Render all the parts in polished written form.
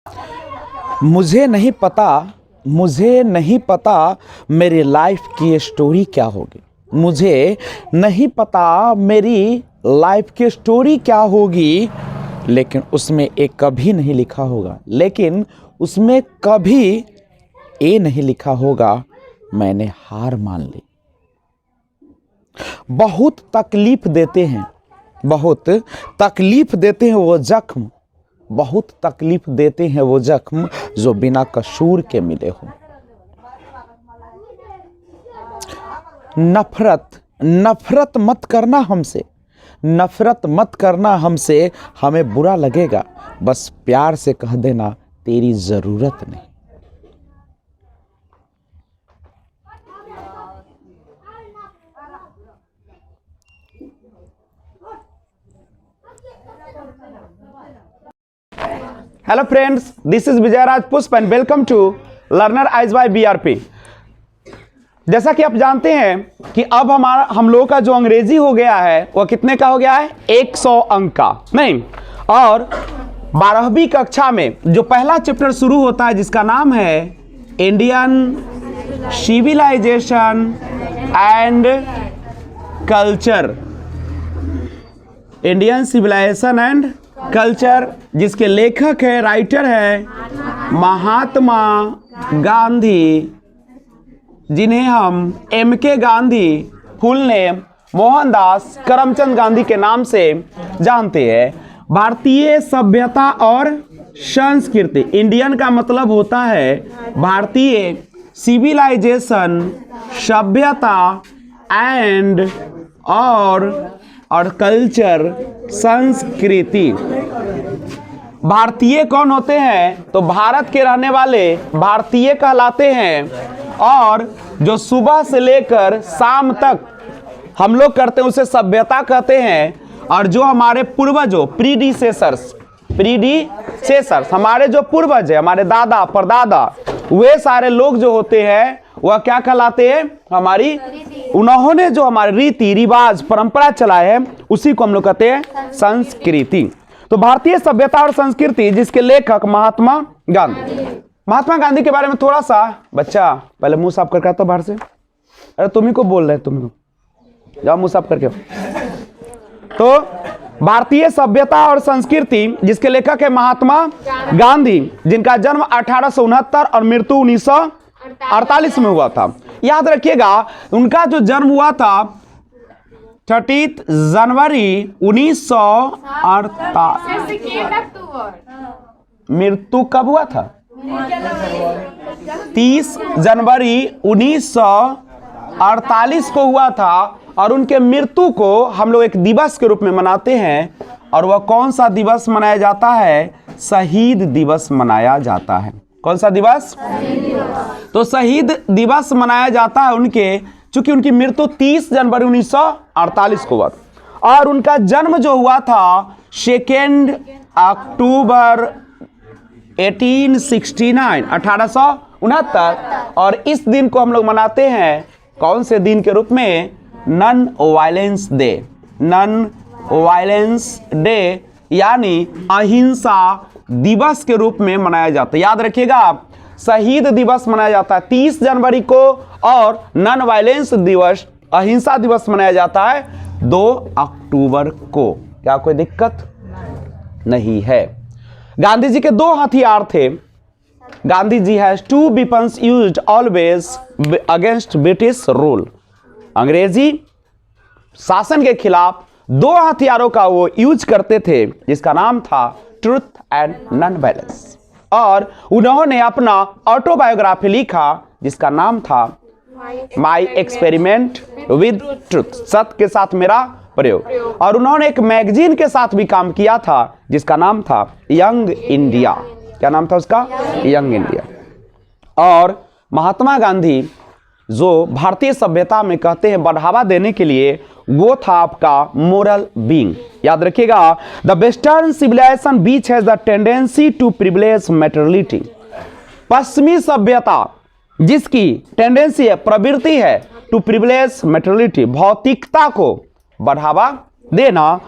मुझे नहीं पता मेरी लाइफ की स्टोरी क्या होगी। मुझे नहीं पता मेरी लाइफ की स्टोरी क्या होगी, लेकिन उसमें एक कभी नहीं लिखा होगा, ये नहीं लिखा होगा मैंने हार मान ली। बहुत तकलीफ देते हैं वो जख्म, बहुत तकलीफ देते हैं वो जख्म जो बिना कसूर के मिले हो। नफरत मत करना हमसे, हमें बुरा लगेगा, बस प्यार से कह देना तेरी जरूरत नहीं। Hello friends, this is Vijay Raj Pushp and welcome to learner eyes by BRP. जैसा कि आप जानते हैं कि अब हम लोगों का जो अंग्रेजी हो गया है वह कितने का हो गया है? 100 अंक का नहीं। और 12वीं कक्षा में जो पहला चैप्टर शुरू होता है जिसका नाम है Indian civilisation and culture, Indian civilisation and culture, जिसके लेखक है, राइटर है महात्मा गांधी, जिन्हें हम MK Gandhi, full name Mohandas Karamchand Gandhi के नाम से जानते हैं। भारतीय सभ्यता और संस्कृति, इंडियन का मतलब होता है भारतीय, सिविलाइजेशन सभ्यता एंड और कल्चर संस्कृति। भारतीय कौन होते हैं? तो भारत के रहने वाले भारतीय कहलाते हैं। और जो सुबह से लेकर शाम तक हम लोग करते हैं उसे सभ्यता कहते हैं। और जो हमारे पूर्वजों प्रीडिसेसर्स, हमारे जो पूर्वज है, हमारे दादा परदादा, वे सारे लोग जो होते हैं वह क्या कहलाते हैं? उन्होंने जो हमारे रीति रिवाज परंपरा चलाए हैं उसी को हम लोग कहते हैं संस्कृति। तो भारतीय सभ्यता और संस्कृति, जिसके लेखक महात्मा गांधी के बारे में थोड़ा सा, बच्चा पहले मुंह साफ करके आता बाहर से। अरे तुम्ही को बोल रहे हैं, तुम्ही को जाओ मुंह साफ करके। तो भारतीय सभ्यता और संस्कृति, जिसके लेखक है महात्मा गांधी, जिनका जन्म 1869 और मृत्यु 1948 में हुआ था। याद रखिएगा, उनका जो जन्म हुआ था 30 जनवरी 1948। मृत्यु कब हुआ था? 30 जनवरी 1948 को हुआ था। और उनके मृत्यु को हम लोग एक दिवस के रूप में मनाते हैं। और वह कौन सा दिवस मनाया जाता है? शहीद दिवस मनाया जाता है। कौन सा दिवस? तो शहीद दिवस मनाया जाता है उनके, चूंकि उनकी मृत्यु 30 जनवरी 1948 को हुआ। और उनका जन्म जो हुआ था 2 अक्टूबर 1869। और इस दिन को हम लोग मनाते हैं कौन से दिन के रूप में? नॉन वायलेंस डे, यानी अहिंसा दिवस के रूप में मनाया जाता है। याद रखिएगा, शहीद दिवस मनाया जाता है 30 जनवरी को, और नॉन वायलेंस दिवस, अहिंसा दिवस मनाया जाता है 2 अक्टूबर को। क्या कोई दिक्कत नहीं है? गांधी जी के 2 हथियार थे। Gandhi ji has 2 weapons used always against British rule। अंग्रेजी शासन के खिलाफ 2 हथियारों का वो यूज करते थे, जिसका नाम था ट्रुथ एंड नॉन वायलेंस। और उन्होंने अपना ऑटोबायोग्राफी लिखा जिसका नाम था माई एक्सपेरिमेंट विद ट्रुथ, सत्य के साथ मेरा प्रयोग। और उन्होंने एक मैगजीन के साथ भी काम किया था जिसका नाम था यंग इंडिया। क्या नाम था उसका? Young India. और महात्मा गांधी जो भारतीय सभ्यता में कहते हैं बढ़ावा देने के लिए, वो था आपका मोरल बीइंग। याद रखिएगा, the western civilisation which has the tendency to privilege materiality. पश्चिमी सभ्यता जिसकी टेंडेंसी है, प्रवृत्ति है, टू प्रिविलेज मैटरलिटी, भौतिकता को बढ़ावा देना,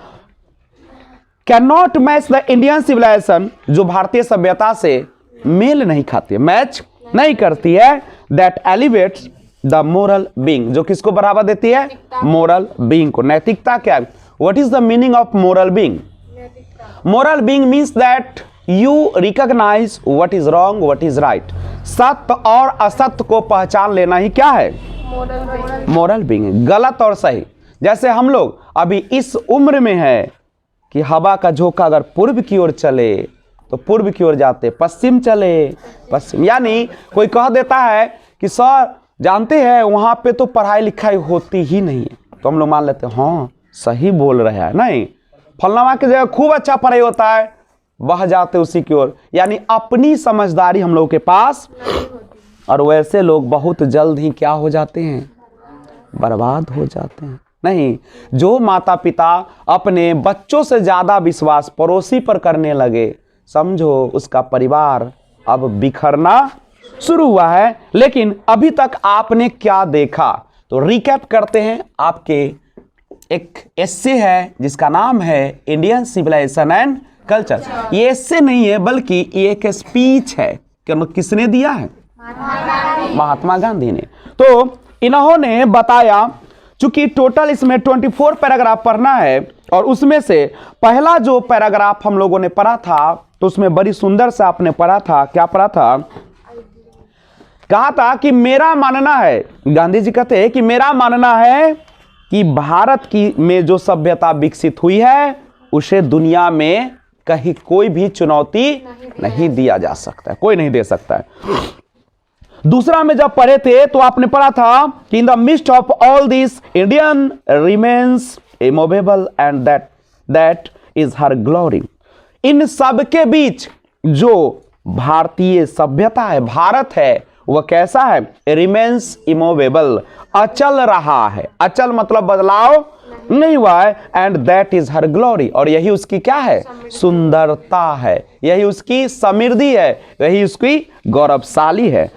can not match the Indian civilisation, जो भारतीय सभ्यता से मेल नहीं खाती है, मैच नहीं करती है, that elevates the moral being, जो किसको बढ़ावा देती है, मोरल बीइंग को। नैतिकता क्या है? What is the meaning of moral being? Moral being means that you recognise what is wrong, what is right. सत्य और असत्य को पहचान लेना ही क्या है, मोरल बीइंग, गलत और सही। जैसे हम लोग अभी इस उम्र में है कि हवा का झोंका अगर पूर्व की ओर चले तो पूर्व की ओर जाते, पश्चिम चले पश्चिम। यानी कोई कह देता है कि सर जानते हैं वहां पे तो पढ़ाई लिखाई होती ही नहीं है, तो हम लोग मान लेते हैं हाँ सही बोल रहे हैं, नहीं फलनामा की जगह खूब अच्छा पढ़ाई होता है, बह जाते उसी की ओर। यानी अपनी समझदारी हम लोग के पास, और वैसे लोग बहुत जल्द ही क्या हो जाते हैं, बर्बाद हो जाते हैं। नहीं, जो माता पिता अपने बच्चों से ज्यादा विश्वास पड़ोसी पर करने लगे, समझो उसका परिवार अब बिखरना शुरू हुआ है। लेकिन अभी तक आपने क्या देखा, तो रिकैप करते हैं। आपके एक एस्से है जिसका नाम है इंडियन सिविलाइजेशन एंड कल्चर। ये एस्से नहीं है बल्कि ये एक स्पीच है। किसने दिया है? महात्मा गांधी ने। तो इन्होंने बताया, चूंकि टोटल इसमें 24 पैराग्राफ पढ़ना है और उसमें से पहला जो पैराग्राफ हम लोगों ने पढ़ा था तो उसमें बड़ी सुंदर से आपने पढ़ा था। क्या पढ़ा था? कहा था कि मेरा मानना है, गांधी जी कहते हैं कि मेरा मानना है कि भारत की में जो सभ्यता विकसित हुई है उसे दुनिया में कहीं कोई भी चुनौती नहीं दिया जा सकता है, कोई नहीं दे सकता है। दूसरा में जब पढ़े थे तो आपने पढ़ा था कि in the midst of all this Indian remains immovable and that is her glory. इन सब के बीच जो भारतीय सभ्यता है, भारत है, वह कैसा है? रिमेन्स इमूवेबल, अचल रहा है। अचल मतलब बदलाव नहीं हुआ है। And that is her glory, और यही उसकी क्या है? सुंदरता है, यही उसकी समृद्धि है, यही उसकी गौरवशाली है।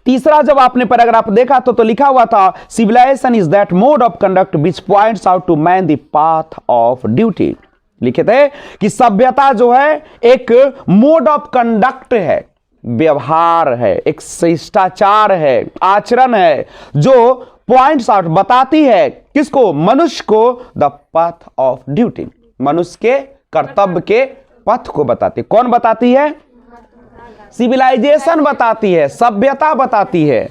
तीसरा जब आपने पैराग्राफ देखा तो लिखा हुआ था civilisation is that mode of conduct which points out to man the path of duty. लिखे थे कि सभ्यता जो है एक मोड ऑफ कंडक्ट है, व्यवहार है, एक शिष्टाचार है, आचरण है, जो पॉइंट्स आउट बताती है किसको? मनुष्य को द पाथ ऑफ ड्यूटी, मनुष्य के कर्तव्य के पथ को बताती। कौन बताती है? सिविलाइजेशन बताती है, सभ्यता बताती है।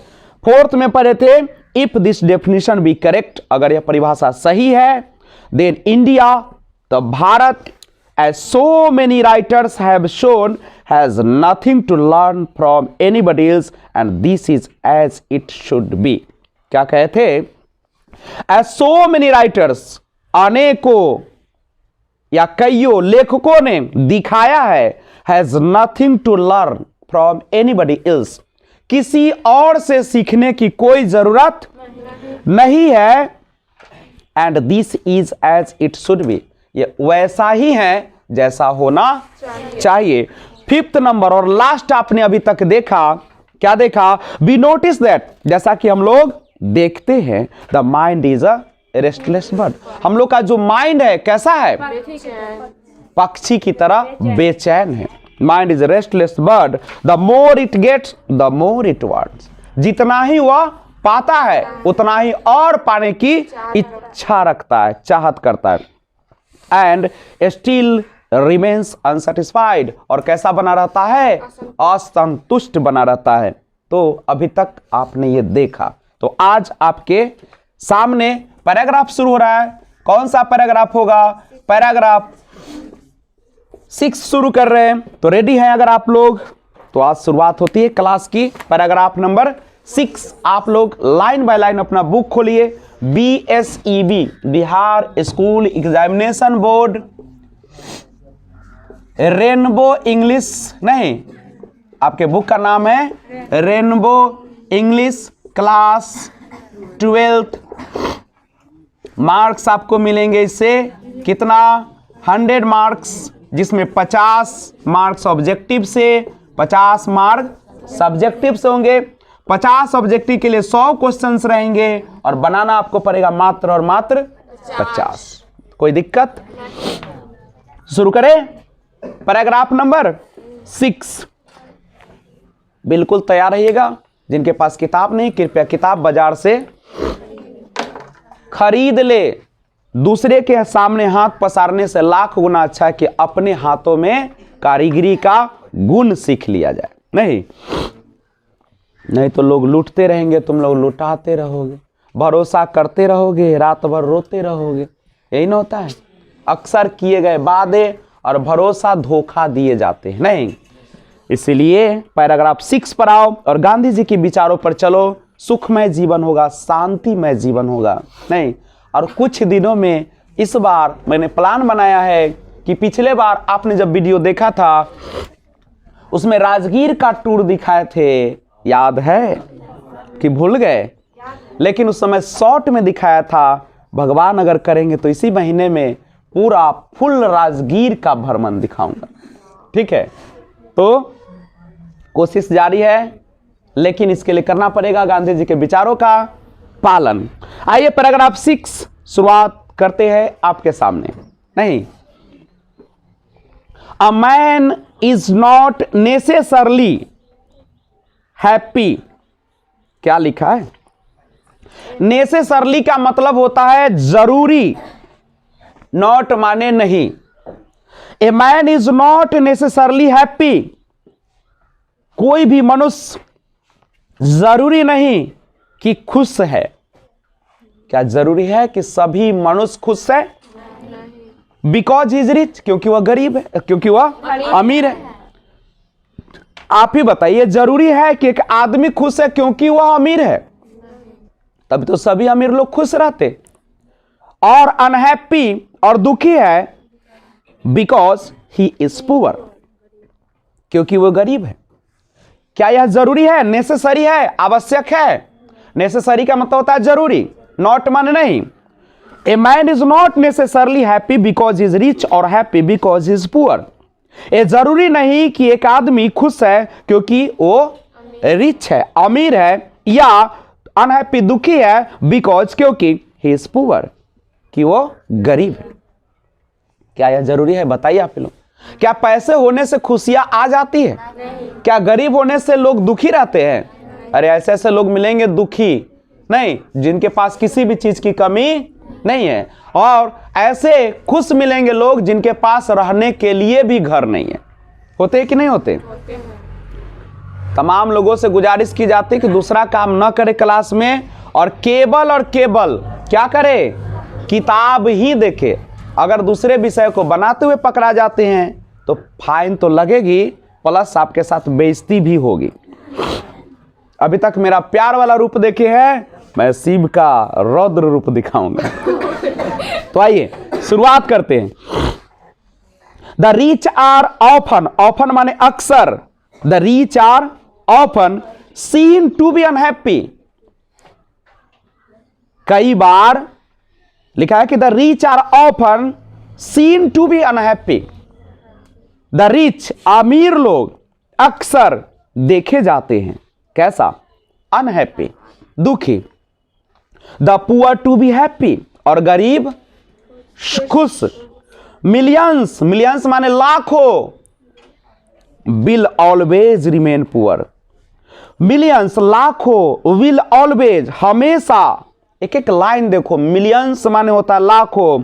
फोर्थ में पढ़े थे if this definition be correct, अगर यह परिभाषा सही है, then India the Bharat as so many writers have shown has nothing to learn from anybody else and this is as it should be। क्या कहे थे? as so many writers, अनेकों या कईयों लेखकों ने दिखाया है, has nothing to learn from anybody else, किसी और से सीखने की कोई जरूरत नहीं है। and this is as it should be, ये वैसा ही है जैसा होना चाहिए। फिफ्थ नंबर और लास्ट आपने अभी तक देखा, क्या देखा? वी नोटिस दैट, जैसा कि हम लोग देखते हैं, the mind is a restless bird. हम लोग का जो माइंड है कैसा है? पक्षी की तरह बेचैन है। Mind is restless bird, the more it gets the more it wants. जितना ही वह पाता है उतना ही और पाने की इच्छा रखता है, चाहत करता है। एंड स्टिल रिमेन्स अनसेटिस्फाइड, और कैसा बना रहता है? असंतुष्ट बना रहता है। तो अभी तक आपने ये देखा। तो आज आपके सामने पैराग्राफ शुरू हो रहा है। कौन सा पैराग्राफ होगा? पैराग्राफ 6 शुरू कर रहे हैं। तो रेडी हैं अगर आप लोग? तो आज शुरुआत होती है क्लास की पैराग्राफ नंबर 6। आप लोग लाइन बाय लाइन अपना बुक खोलिए। BSEB Bihar school examination board, rainbow English, नहीं, आपके बुक का नाम है रेनबो इंग्लिश क्लास 12। मार्क्स आपको मिलेंगे इससे कितना? 100 मार्क्स, जिसमें 50 मार्क्स ऑब्जेक्टिव से, 50 मार्क सब्जेक्टिव से होंगे। 50 ऑब्जेक्टिव के लिए 100 क्वेश्चंस रहेंगे और बनाना आपको पड़ेगा मात्र और मात्र 50। कोई दिक्कत? शुरू करें पैराग्राफ नंबर 6। बिल्कुल तैयार रहिएगा। जिनके पास किताब नहीं, कृपया किताब बाजार से खरीद ले। दूसरे के सामने हाथ पसारने से लाख गुना अच्छा है कि अपने हाथों में कारीगरी का गुण सीख लिया जाए। नहीं तो लोग लूटते रहेंगे, तुम लोग लुटाते रहोगे, भरोसा करते रहोगे, रात भर रोते रहोगे। यही ना होता है। अक्सर किए गए वादे और भरोसा धोखा दिए जाते हैं। नहीं, इसलिए पैराग्राफ 6 पर आओ और गांधी जी के विचारों पर चलो। सुखमय जीवन होगा, शांतिमय जीवन होगा। नहीं, और कुछ दिनों में इस बार मैंने प्लान बनाया है कि पिछले बार आपने जब वीडियो देखा था उसमें राजगीर का टूर दिखाए थे, याद है कि भूल गए? लेकिन उस समय शॉर्ट में दिखाया था। भगवान अगर करेंगे तो इसी महीने में पूरा फुल राजगीर का भ्रमण दिखाऊंगा। ठीक है, तो कोशिश जारी है, लेकिन इसके लिए करना पड़ेगा गांधी जी के विचारों का पालन। आइए पैराग्राफ 6 शुरुआत करते हैं आपके सामने। नहीं, a man is not necessarily happy. क्या लिखा है? नेसेसरली का मतलब होता है जरूरी, नॉट माने नहीं। A man is not necessarily happy. कोई भी मनुष्य जरूरी नहीं कि खुश है। क्या जरूरी है कि सभी मनुष्य खुश है? बिकॉज इज रिच, क्योंकि वह गरीब है, क्योंकि वह अमीर है। आप ही बताइए, जरूरी है कि एक आदमी खुश है क्योंकि वह अमीर है? तब तो सभी अमीर लोग खुश रहते। और अनहैप्पी और दुखी है बिकॉज ही इज पुअर, क्योंकि वह गरीब है। क्या यह जरूरी है? नेसेसरी है, आवश्यक है। नेसेसरी का मतलब होता है जरूरी, नॉट माने नहीं। A man is not necessarily happy because is rich और हैप्पी बिकॉज इज पुअर। ये जरूरी नहीं कि एक आदमी खुश है क्योंकि वो रिच है, अमीर है, या अनहैप्पी दुखी है बिकॉज क्योंकि ही इज पुअर, कि वो गरीब है। क्या यह जरूरी है? बताइए आप लोग। क्या पैसे होने से खुशियां आ जाती है? क्या गरीब होने से लोग दुखी रहते हैं? अरे ऐसे ऐसे लोग मिलेंगे दुखी नहीं, जिनके पास किसी भी चीज की कमी नहीं है। और ऐसे खुश मिलेंगे लोग जिनके पास रहने के लिए भी घर नहीं है। होते हैं कि नहीं होते? तमाम लोगों से गुजारिश की जाती है कि दूसरा काम न करे क्लास में, और केवल क्या करे? किताब ही देखे। अगर दूसरे विषय को बनाते हुए पकड़ा जाते हैं तो फाइन तो लगेगी, प्लस आपके साथ बेइज्जती भी होगी। अभी तक मेरा प्यार वाला रूप देखे हैं, मैं शिव का रौद्र रूप दिखाऊंगा। तो आइए शुरुआत करते हैं। द रिच आर ऑफन माने अक्सर, the rich are often seen to be unhappy. कई बार लिखा है कि the rich are often seen to be unhappy. The rich, अमीर लोग अक्सर देखे जाते हैं कैसा? अनहैप्पी, दुखी। The poor to be happy, और गरीब खुश। मिलियंस माने लाखों, will always remain poor. Millions लाखों, विल ऑलवेज हमेशा। एक एक लाइन देखो, मिलियंस माने होता है लाखों,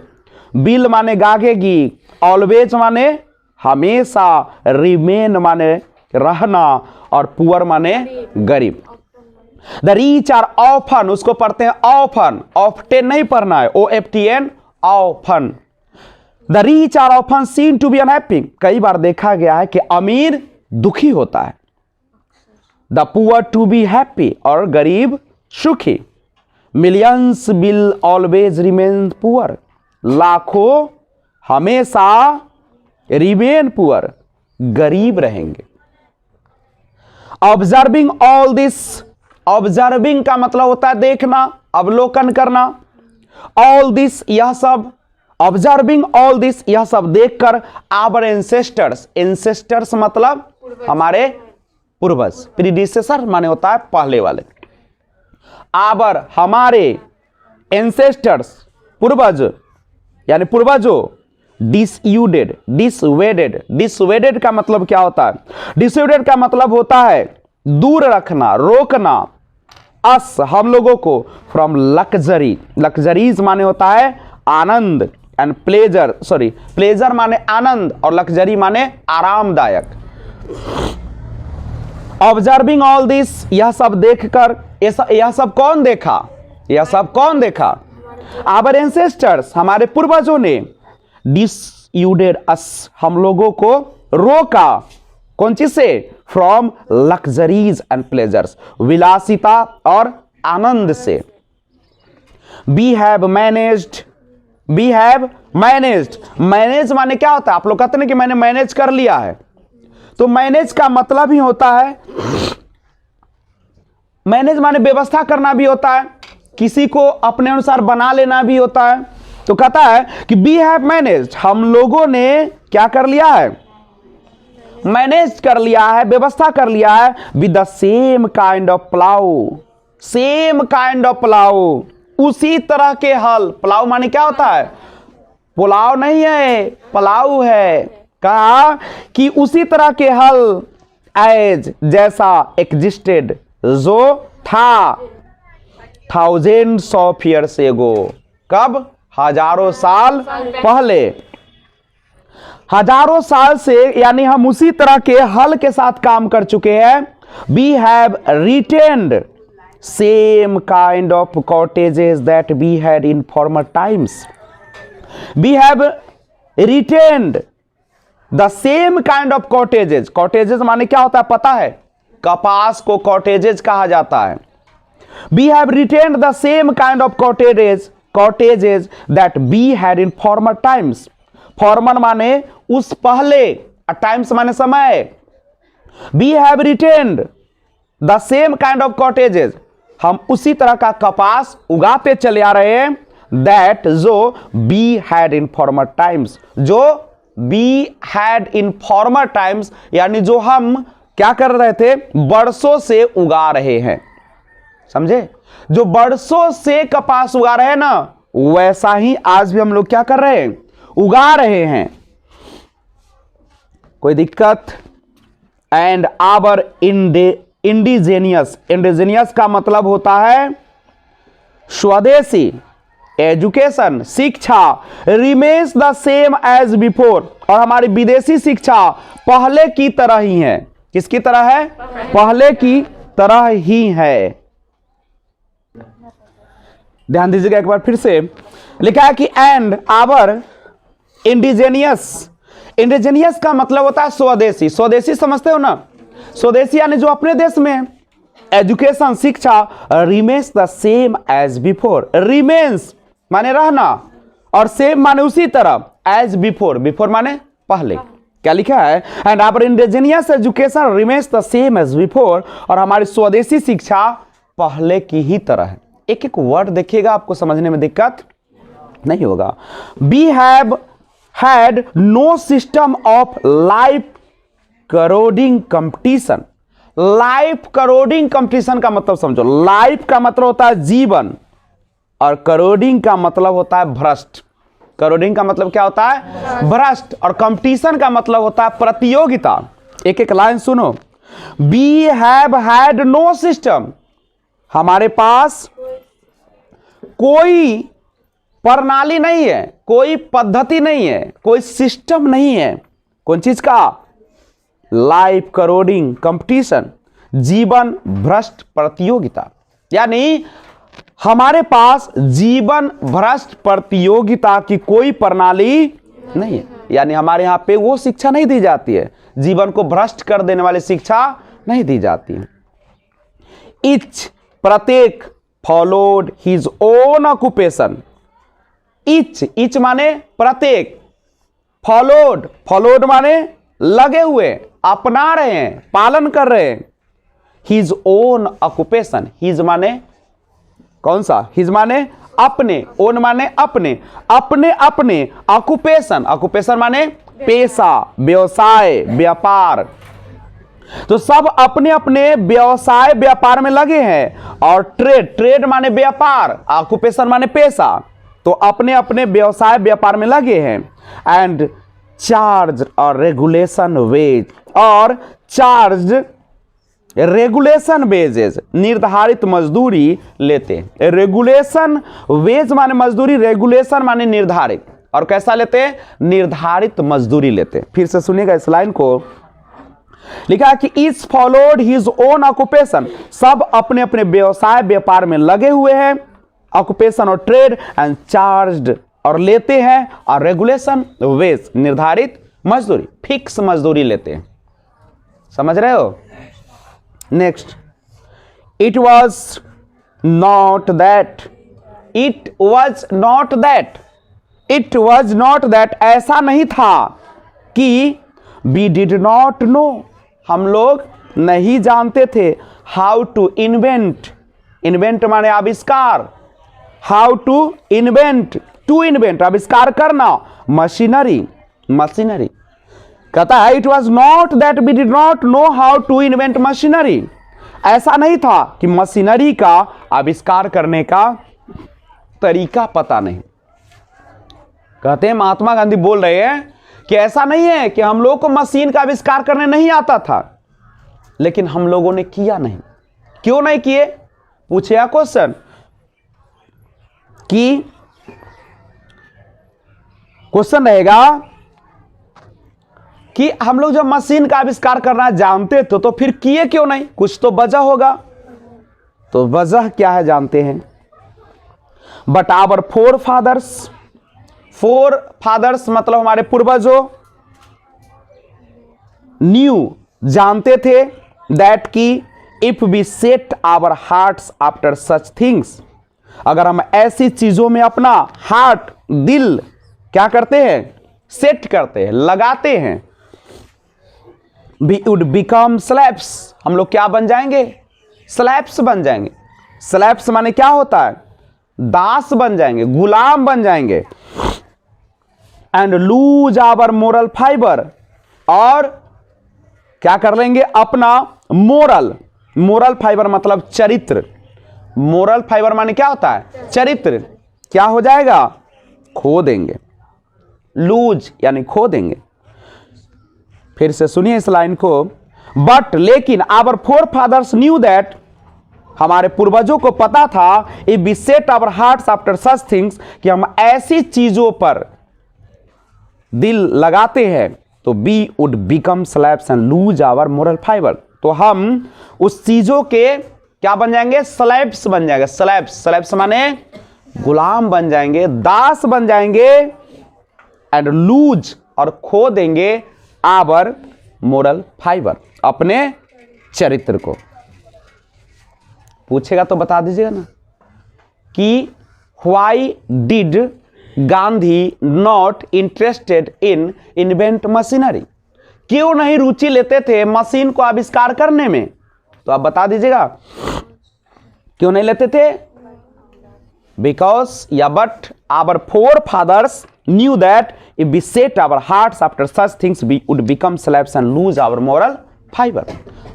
बिल माने गागेगी, ऑलवेज माने हमेशा, रिमेन माने रहना, और पुअर माने गरीब। द रिच आर ऑफन, उसको पढ़ते हैं ऑफन, ऑफ्टेन नहीं पढ़ना है, OFTN, often. The rich are often seen to be unhappy. कई बार देखा गया है कि अमीर दुखी होता है। The poor to be happy, और गरीब सुखी। Millions will always remain poor, लाखों हमेशा रिमेन पुअर, गरीब रहेंगे। ऑब्जर्विंग ऑल दिस, ऑब्जर्विंग का मतलब होता है देखना, अवलोकन करना। ऑल दिस, यह सब, ऑब्जर्विंग ऑल दिस, यह सब देखकर आवर एंसेस्टर्स, एंसेस्टर्स मतलब हमारे पूर्वज, प्रीडिसेसर माने होता है पहले वाले। आवर हमारे, एंसेस्टर्स पूर्वज यानी पूर्वजों, डिसयूडेड, डिसवेडेड। डिसवेडेड का मतलब क्या होता है? डिसवेडेड का मतलब होता है दूर रखना, रोकना, अस हम लोगों को, फ्रॉम लग्जरी। लग्जरीज माने होता है आनंद, एंड प्लेजर, सॉरी प्लेजर माने आनंद और लग्जरी माने आरामदायक। ऑब्जर्विंग ऑल दिस, यह सब देखकर, यह सब कौन देखा? यह सब कौन देखा? आवर एंसेस्टर्स, हमारे पूर्वजों ने, डिसयूडेड अस, हम लोगों को रोका, कौन चीज से? फ्रॉम लग्जरीज एंड प्लेजर्स, विलासिता और आनंद से। We have managed, we have managed, manage माने क्या होता है? आप लोग कहते हैं कि मैंने मैनेज कर लिया है, तो मैनेज का मतलब ही होता है, मैनेज माने व्यवस्था करना भी होता है, किसी को अपने अनुसार बना लेना भी होता है। तो कहता है कि वी हैव मैनेज्ड, हम लोगों ने क्या कर लिया है? मैनेज कर लिया है, व्यवस्था कर लिया है, with the same kind of plough, same kind of plough, उसी तरह के हल। प्लाउ माने क्या होता है? पुलाव नहीं है, प्लाउ है। कहा कि उसी तरह के हल, एज जैसा, एग्जिस्टेड जो था, थाउजेंड्स ऑफ ईयर्स एगो, कब? हजारों साल पहले। हजारों साल से, यानी हम उसी तरह के हल के साथ काम कर चुके हैं। We have retained same kind of cottages that we had in former times. We have retained the same kind of cottages. Cottages माने क्या होता है पता है? कपास को कॉटेजेस कहा जाता है। We have retained the same kind of cottages that we had in former times. Former माने उस पहले, times माने समय। We have retained the same kind of cottages. हम उसी तरह का कपास उगाते चले आ रहे हैं। That जो we had in former times, जो we had in former times, यानी जो हम क्या कर रहे थे? बरसों से उगा रहे हैं। समझे? जो बरसों से कपास उगा रहे हैं ना, वैसा ही आज भी हम लोग क्या कर रहे हैं? उगा रहे हैं। कोई दिक्कत? एंड आवर इंडिजेनियस, इंडिजेनियस का मतलब होता है स्वदेशी। एजुकेशन, शिक्षा, remains the same as before, और हमारी विदेशी शिक्षा पहले की तरह ही है। किसकी तरह है? पहले की तरह ही है। ध्यान दीजिएगा एक बार फिर से, लिखा है कि एंड आवर इंडिजेनियस। इंडिजेनियस का मतलब होता है स्वदेशी। स्वदेशी समझते हो ना? स्वदेशी यानी जो अपने देश में। एजुकेशन, शिक्षा, remains the same as before. Remains माने रहना, और सेम माने उसी तरह, एज बिफोर, बिफोर माने पहले। क्या लिखा है? And our indigenous education remains the same as before, और हमारी स्वदेशी शिक्षा पहले की ही तरह है। एक एक वर्ड देखिएगा, आपको समझने में दिक्कत नहीं होगा। We have had no system of life corroding competition. Life corroding competition का मतलब समझो। लाइफ का मतलब होता है जीवन, और करोडिंग का मतलब होता है भ्रष्ट। करोडिंग का मतलब क्या होता है? भ्रष्ट। और कंपटीशन का मतलब होता है प्रतियोगिता। एक एक लाइन सुनो। We have had no system, हमारे पास कोई प्रणाली नहीं है, कोई पद्धति नहीं है, कोई सिस्टम नहीं है। कौन चीज का? लाइफ करोडिंग कंपटीशन, जीवन भ्रष्ट प्रतियोगिता। यानी हमारे पास जीवन भ्रष्ट प्रतियोगिता की कोई प्रणाली नहीं है। यानी हमारे यहां पे वो शिक्षा नहीं दी जाती है, जीवन को भ्रष्ट कर देने वाली शिक्षा नहीं दी जाती है। इच, प्रत्येक, followed his own occupation. Etch, etch माने प्रत्येक, फॉलोड, फॉलोड माने लगे हुए, अपना रहे हैं, पालन कर रहे हैं। हिज ओन ऑक्यूपेशन, हिज माने कौन सा? हिज माने अपने, ओन माने अपने, अपने अपने ऑक्यूपेशन, ऑक्यूपेशन माने पेशा, व्यवसाय, व्यापार। तो सब अपने अपने व्यवसाय व्यापार में लगे हैं। और ट्रेड, ट्रेड माने व्यापार, ऑक्यूपेशन माने पेशा। तो अपने अपने व्यवसाय व्यापार में लगे हैं। एंड चार्ज और रेगुलेशन वेज, और चार्ज रेगुलेशन वेजेस, निर्धारित मजदूरी लेते हैं। रेगुलेशन वेज माने मजदूरी, रेगुलेशन माने निर्धारित, और कैसा लेते हैं? निर्धारित मजदूरी लेते हैं। फिर से सुनिएगा इस लाइन को, लिखा है कि is followed his own occupation, सब अपने अपने व्यवसाय व्यापार में लगे हुए हैं, ऑक्यूपेशन और ट्रेड, एंड चार्ज्ड और लेते हैं, और रेगुलेशन वेज निर्धारित मजदूरी, फिक्स मजदूरी लेते हैं। समझ रहे हो? Next, it was not that, it was not that, it was not that, ऐसा नहीं था कि वी डिड नॉट नो, हम लोग नहीं जानते थे, हाउ टू इन्वेंट, इन्वेंट माने आविष्कार, how to invent, to invent आविष्कार करना, मशीनरी, मशीनरी। कहता है it was not that we did not know how to invent machinery, ऐसा नहीं था कि मशीनरी का आविष्कार करने का तरीका पता नहीं। कहते हैं महात्मा गांधी बोल रहे हैं कि ऐसा नहीं है कि हम लोगों को मशीन का आविष्कार करने नहीं आता था, लेकिन हम लोगों ने किया नहीं। क्यों नहीं किए? पूछेगा क्वेश्चन कि क्वेश्चन रहेगा कि हम लोग जब मशीन का आविष्कार करना जानते थे तो फिर किए क्यों नहीं? कुछ तो वजह होगा। तो वजह क्या है जानते हैं? But our forefathers, forefathers मतलब हमारे पूर्वजों, न्यू जानते थे, दैट की if we set our hearts after such things, अगर हम ऐसी चीजों में अपना हार्ट, दिल क्या करते हैं? सेट करते हैं, लगाते हैं, वी वुड बिकम स्लैब्स, हम लोग क्या बन जाएंगे? स्लैब्स बन जाएंगे। स्लैब्स माने क्या होता है? दास बन जाएंगे, गुलाम बन जाएंगे। And lose our moral fibre, और क्या कर लेंगे? अपना मोरल, मोरल फाइबर मतलब चरित्र, मोरल फाइबर माने क्या होता है? चरित्र, क्या हो जाएगा? खो देंगे। लूज यानी खो देंगे। फिर से सुनिए इस लाइन को, बट लेकिन our forefathers knew that, हमारे पूर्वजों को पता था, if we set our hearts after such things, कि हम ऐसी चीजों पर दिल लगाते हैं तो we would become slaves and lose our moral fibre, तो हम उस चीजों के क्या बन जाएंगे? स्लैब्स बन जाएंगे। स्लैब्स, स्लैब्स माने गुलाम बन जाएंगे, दास बन जाएंगे, एंड लूज और खो देंगे आवर मोरल फाइबर, अपने चरित्र को। पूछेगा तो बता दीजिएगा ना कि why did Gandhi not interested in invent machinery, क्यों नहीं रुचि लेते थे मशीन को आविष्कार करने में? तो आप बता दीजिएगा क्यों नहीं लेते थे? बिकॉज या but our forefathers knew that if we set our hearts after such things we would become slaves and lose our moral fiber,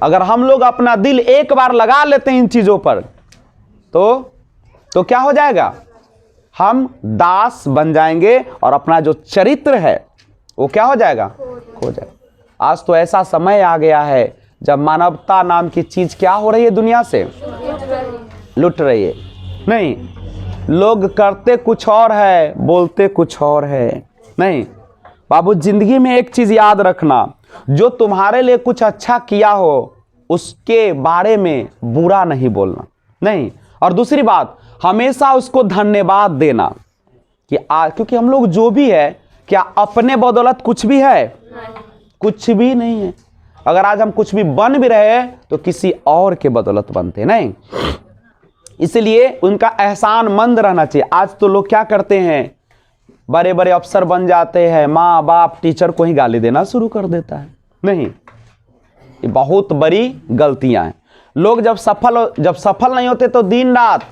अगर हम लोग अपना दिल एक बार लगा लेते हैं इन चीजों पर तो क्या हो जाएगा? हम दास बन जाएंगे और अपना जो चरित्र है वो क्या हो जाएगा? खो जाएगा। आज तो ऐसा समय आ गया है जब मानवता नाम की चीज क्या हो रही है? दुनिया से लुट रही है। नहीं, लोग करते कुछ और है, बोलते कुछ और है। नहीं बाबू, जिंदगी में एक चीज याद रखना, जो तुम्हारे लिए कुछ अच्छा किया हो उसके बारे में बुरा नहीं बोलना। नहीं, और दूसरी बात, हमेशा उसको धन्यवाद देना कि क्योंकि हम लोग जो भी है, क्या अपने बदौलत कुछ भी है? कुछ भी नहीं है। अगर आज हम कुछ भी बन भी रहे हैं तो किसी और के बदौलत बनते नहीं, इसलिए उनका एहसान मंद रहना चाहिए। आज तो लोग क्या करते हैं? बड़े बड़े अफसर बन जाते हैं, माँ बाप टीचर को ही गाली देना शुरू कर देता है। नहीं, ये बहुत बड़ी गलतियां हैं। लोग जब सफल नहीं होते तो दिन रात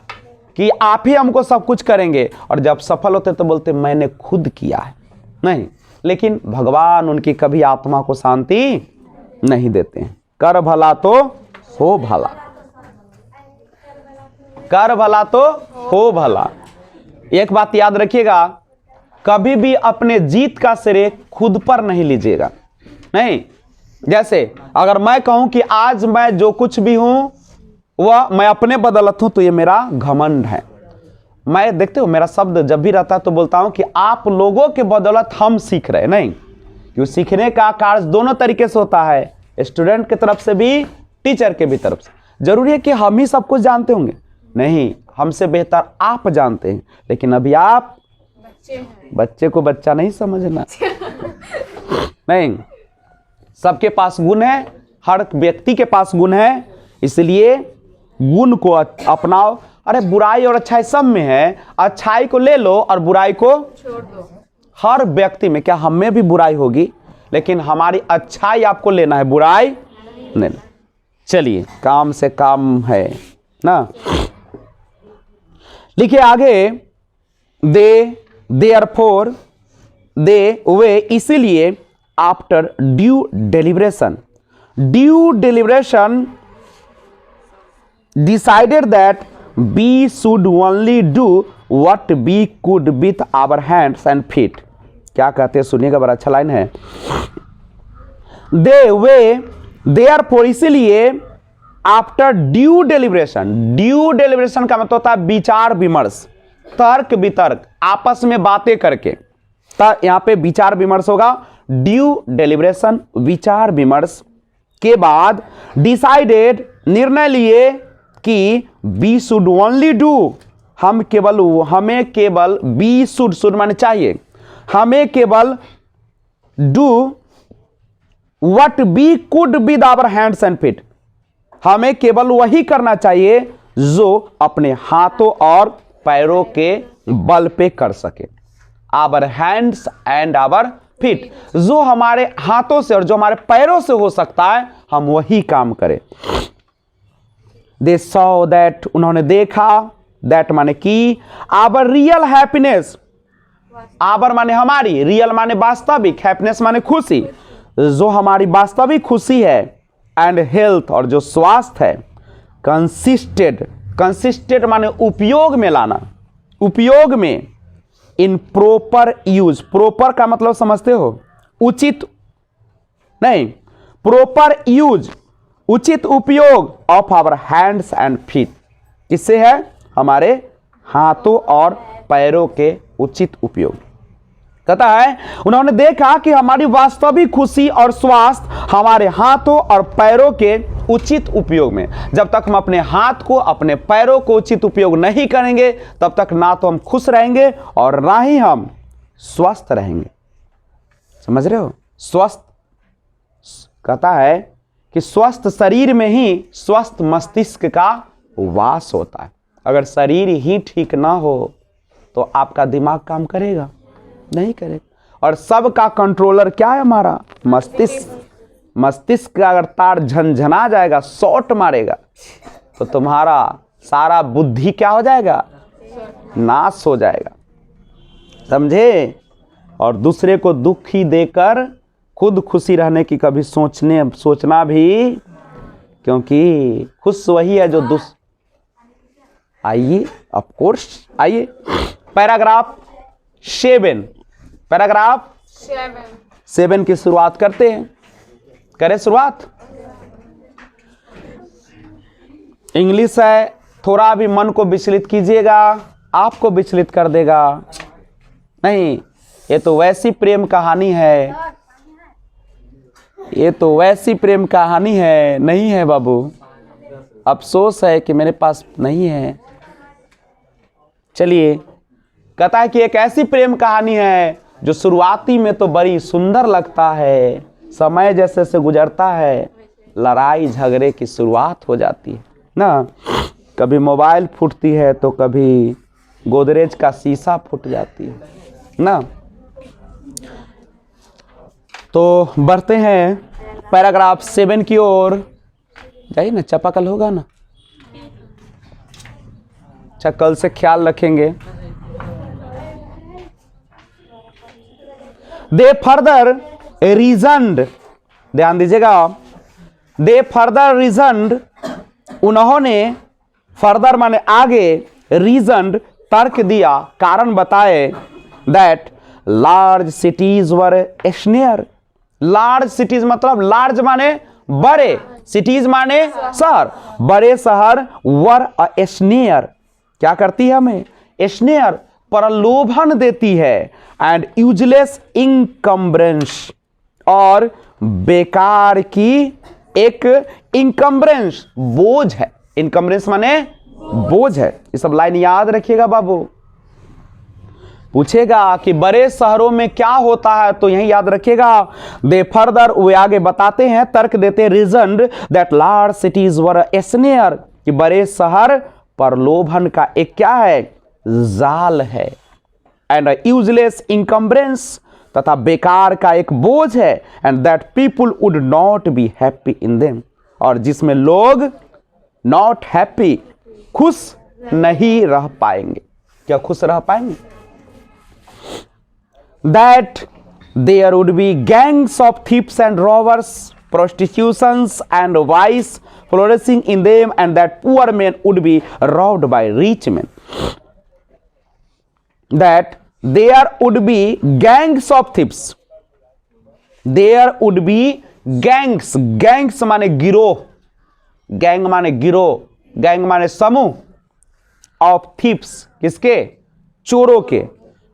कि आप ही हमको सब कुछ करेंगे, और जब सफल होते तो बोलते मैंने खुद किया है। नहीं, लेकिन भगवान उनकी कभी आत्मा को शांति नहीं देते हैं। कर भला तो हो भला, कर भला तो हो भला। एक बात याद रखिएगा, कभी भी अपने जीत का श्रेय खुद पर नहीं लीजिएगा। नहीं, जैसे अगर मैं कहूं कि आज मैं जो कुछ भी हूं वह मैं अपने बदौलत हूं, तो ये मेरा घमंड है। मैं देखते हो मेरा शब्द जब भी रहता है तो बोलता हूं कि आप लोगों के बदौलत हम सीख रहे, नहीं, क्यों सीखने का कार्य दोनों तरीके से होता है, स्टूडेंट की तरफ से भी, टीचर के भी तरफ से। जरूरी है कि हम ही सब कुछ जानते होंगे? नहीं, हमसे बेहतर आप जानते हैं, लेकिन अभी आप बच्चे को बच्चा नहीं समझना। नहीं, सबके पास गुण है, हर व्यक्ति के पास गुण है, इसलिए गुण को अपनाओ। अरे बुराई और अच्छाई सब में है, अच्छाई को ले लो और बुराई को छोड़ दो। हर व्यक्ति में, क्या हम में भी बुराई होगी, लेकिन हमारी अच्छाई आपको लेना है, बुराई नहीं। चलिए, काम से काम है ना। लिखिए आगे, देयरफॉर दे वे, इसीलिए after due deliberation decided that we should only do what we could with our hands and feet। क्या कहते हैं सुनिएगा, बड़ा अच्छा लाइन है। therefore, इसीलिए आफ्टर ड्यू डिलीब्रेशन का मतलब होता है विचार विमर्श, तर्क वितर्क, आपस में बातें करके, यहां पे विचार विमर्श होगा। ड्यू डिलीब्रेशन, विचार विमर्श के बाद डिसाइडेड, निर्णय लिए कि वी शुड ओनली डू, हमें केवल वी शुड माने चाहिए, हमें केवल do what we could with our hands and feet, हमें केवल वही करना चाहिए जो अपने हाथों और पैरों के बल पे कर सके। Our hands and our feet, जो हमारे हाथों से और जो हमारे पैरों से हो सकता है, हम वही काम करें। They saw that, उन्होंने देखा, that माने कि, आवर रियल हैप्पीनेस, आवर माने हमारी, रियल माने वास्तविक, हैप्पीनेस माने खुशी, जो हमारी वास्तविक खुशी है, एंड हेल्थ और जो स्वास्थ्य है, कंसिस्टेड माने उपयोग में लाना, उपयोग में, इन प्रॉपर यूज, प्रॉपर का मतलब समझते हो, उचित नहीं, प्रॉपर यूज, उचित उपयोग of our hands and feet, किससे है, हमारे हाथों और पैरों के उचित उपयोग। कहता है उन्होंने देखा कि हमारी वास्तविक खुशी और स्वास्थ्य हमारे हाथों और पैरों के उचित उपयोग में। जब तक हम अपने हाथ को, अपने पैरों को उचित उपयोग नहीं करेंगे, तब तक ना तो हम खुश रहेंगे और ना ही हम स्वस्थ रहेंगे। समझ रहे हो? स्वस्थ कहता है कि स्वस्थ शरीर में ही स्वस्थ मस्तिष्क का वास होता है। अगर शरीर ही ठीक ना हो तो आपका दिमाग काम करेगा? नहीं करेगा। और सबका कंट्रोलर क्या है? हमारा मस्तिष्क। मस्तिष्क का अगर तार झनझना जाएगा, शॉट मारेगा, तो तुम्हारा सारा बुद्धि क्या हो जाएगा? नाश हो जाएगा। समझे? और दूसरे को दुखी देकर खुद खुशी रहने की कभी सोचना भी, क्योंकि खुश वही है जो आइए, ऑफ कोर्स आइए, पैराग्राफ 7, पैराग्राफ 7 की शुरुआत करते हैं। करें शुरुआत। इंग्लिश है, थोड़ा भी मन को विचलित कीजिएगा, आपको विचलित कर देगा। नहीं, ये तो वैसी प्रेम कहानी है, ये तो वैसी प्रेम कहानी है। नहीं है बाबू, अफसोस है कि मेरे पास नहीं है। चलिए, कहता है कि एक ऐसी प्रेम कहानी है जो शुरुआती में तो बड़ी सुंदर लगता है, समय जैसे से गुजरता है लड़ाई झगड़े की शुरुआत हो जाती है ना। कभी मोबाइल फूटती है तो कभी गोदरेज का शीशा फूट जाती है ना। तो बढ़ते हैं पैराग्राफ 7 की ओर। जाइए ना, चापाकल होगा ना। अच्छा, कल से ख्याल रखेंगे। दे फर्दर रीजन्ड, ध्यान दीजिएगा, दे फर्दर रीजन्ड, उन्होंने, फर्दर माने आगे, रीजन्ड तर्क दिया, कारण बताए that large cities were a snare. Large cities मतलब लार्ज माने बड़े, सिटीज माने शहर, बड़े शहर वर एस्नेयर क्या करती है हमें? एस्नेयर प्रलोभन देती है, एंड यूजलेस इनकम्ब्रेंस और बेकार की एक इनकम्ब्रेंस बोझ है। इनकम्ब्रेंस माने बोझ है। ये सब लाइन याद रखिएगा बाबू। पूछेगा कि बड़े शहरों में क्या होता है तो यही याद रखिएगा। दे फर्दर वे आगे बताते हैं, तर्क देते हैं, reason that large cities were एस्नेयर कि बड़े शहर प्रलोभन का एक क्या है? जाल है, एंड यूजलेस इनकम्ब्रेंस तथा बेकार का एक बोझ है, and that people would not be happy in them और जिसमें लोग नॉट हैप्पी खुश नहीं रह पाएंगे। क्या खुश रह पाएंगे? That there would be gangs of thieves and robbers, prostitutions and vice flourishing in them, and that poor men would be robbed by rich men. That there would be gangs of thieves. There would be gangs. Gangs माने गिरोह, gang माने गिरोह, gang माने समूह, of thieves किसके? चोरों के,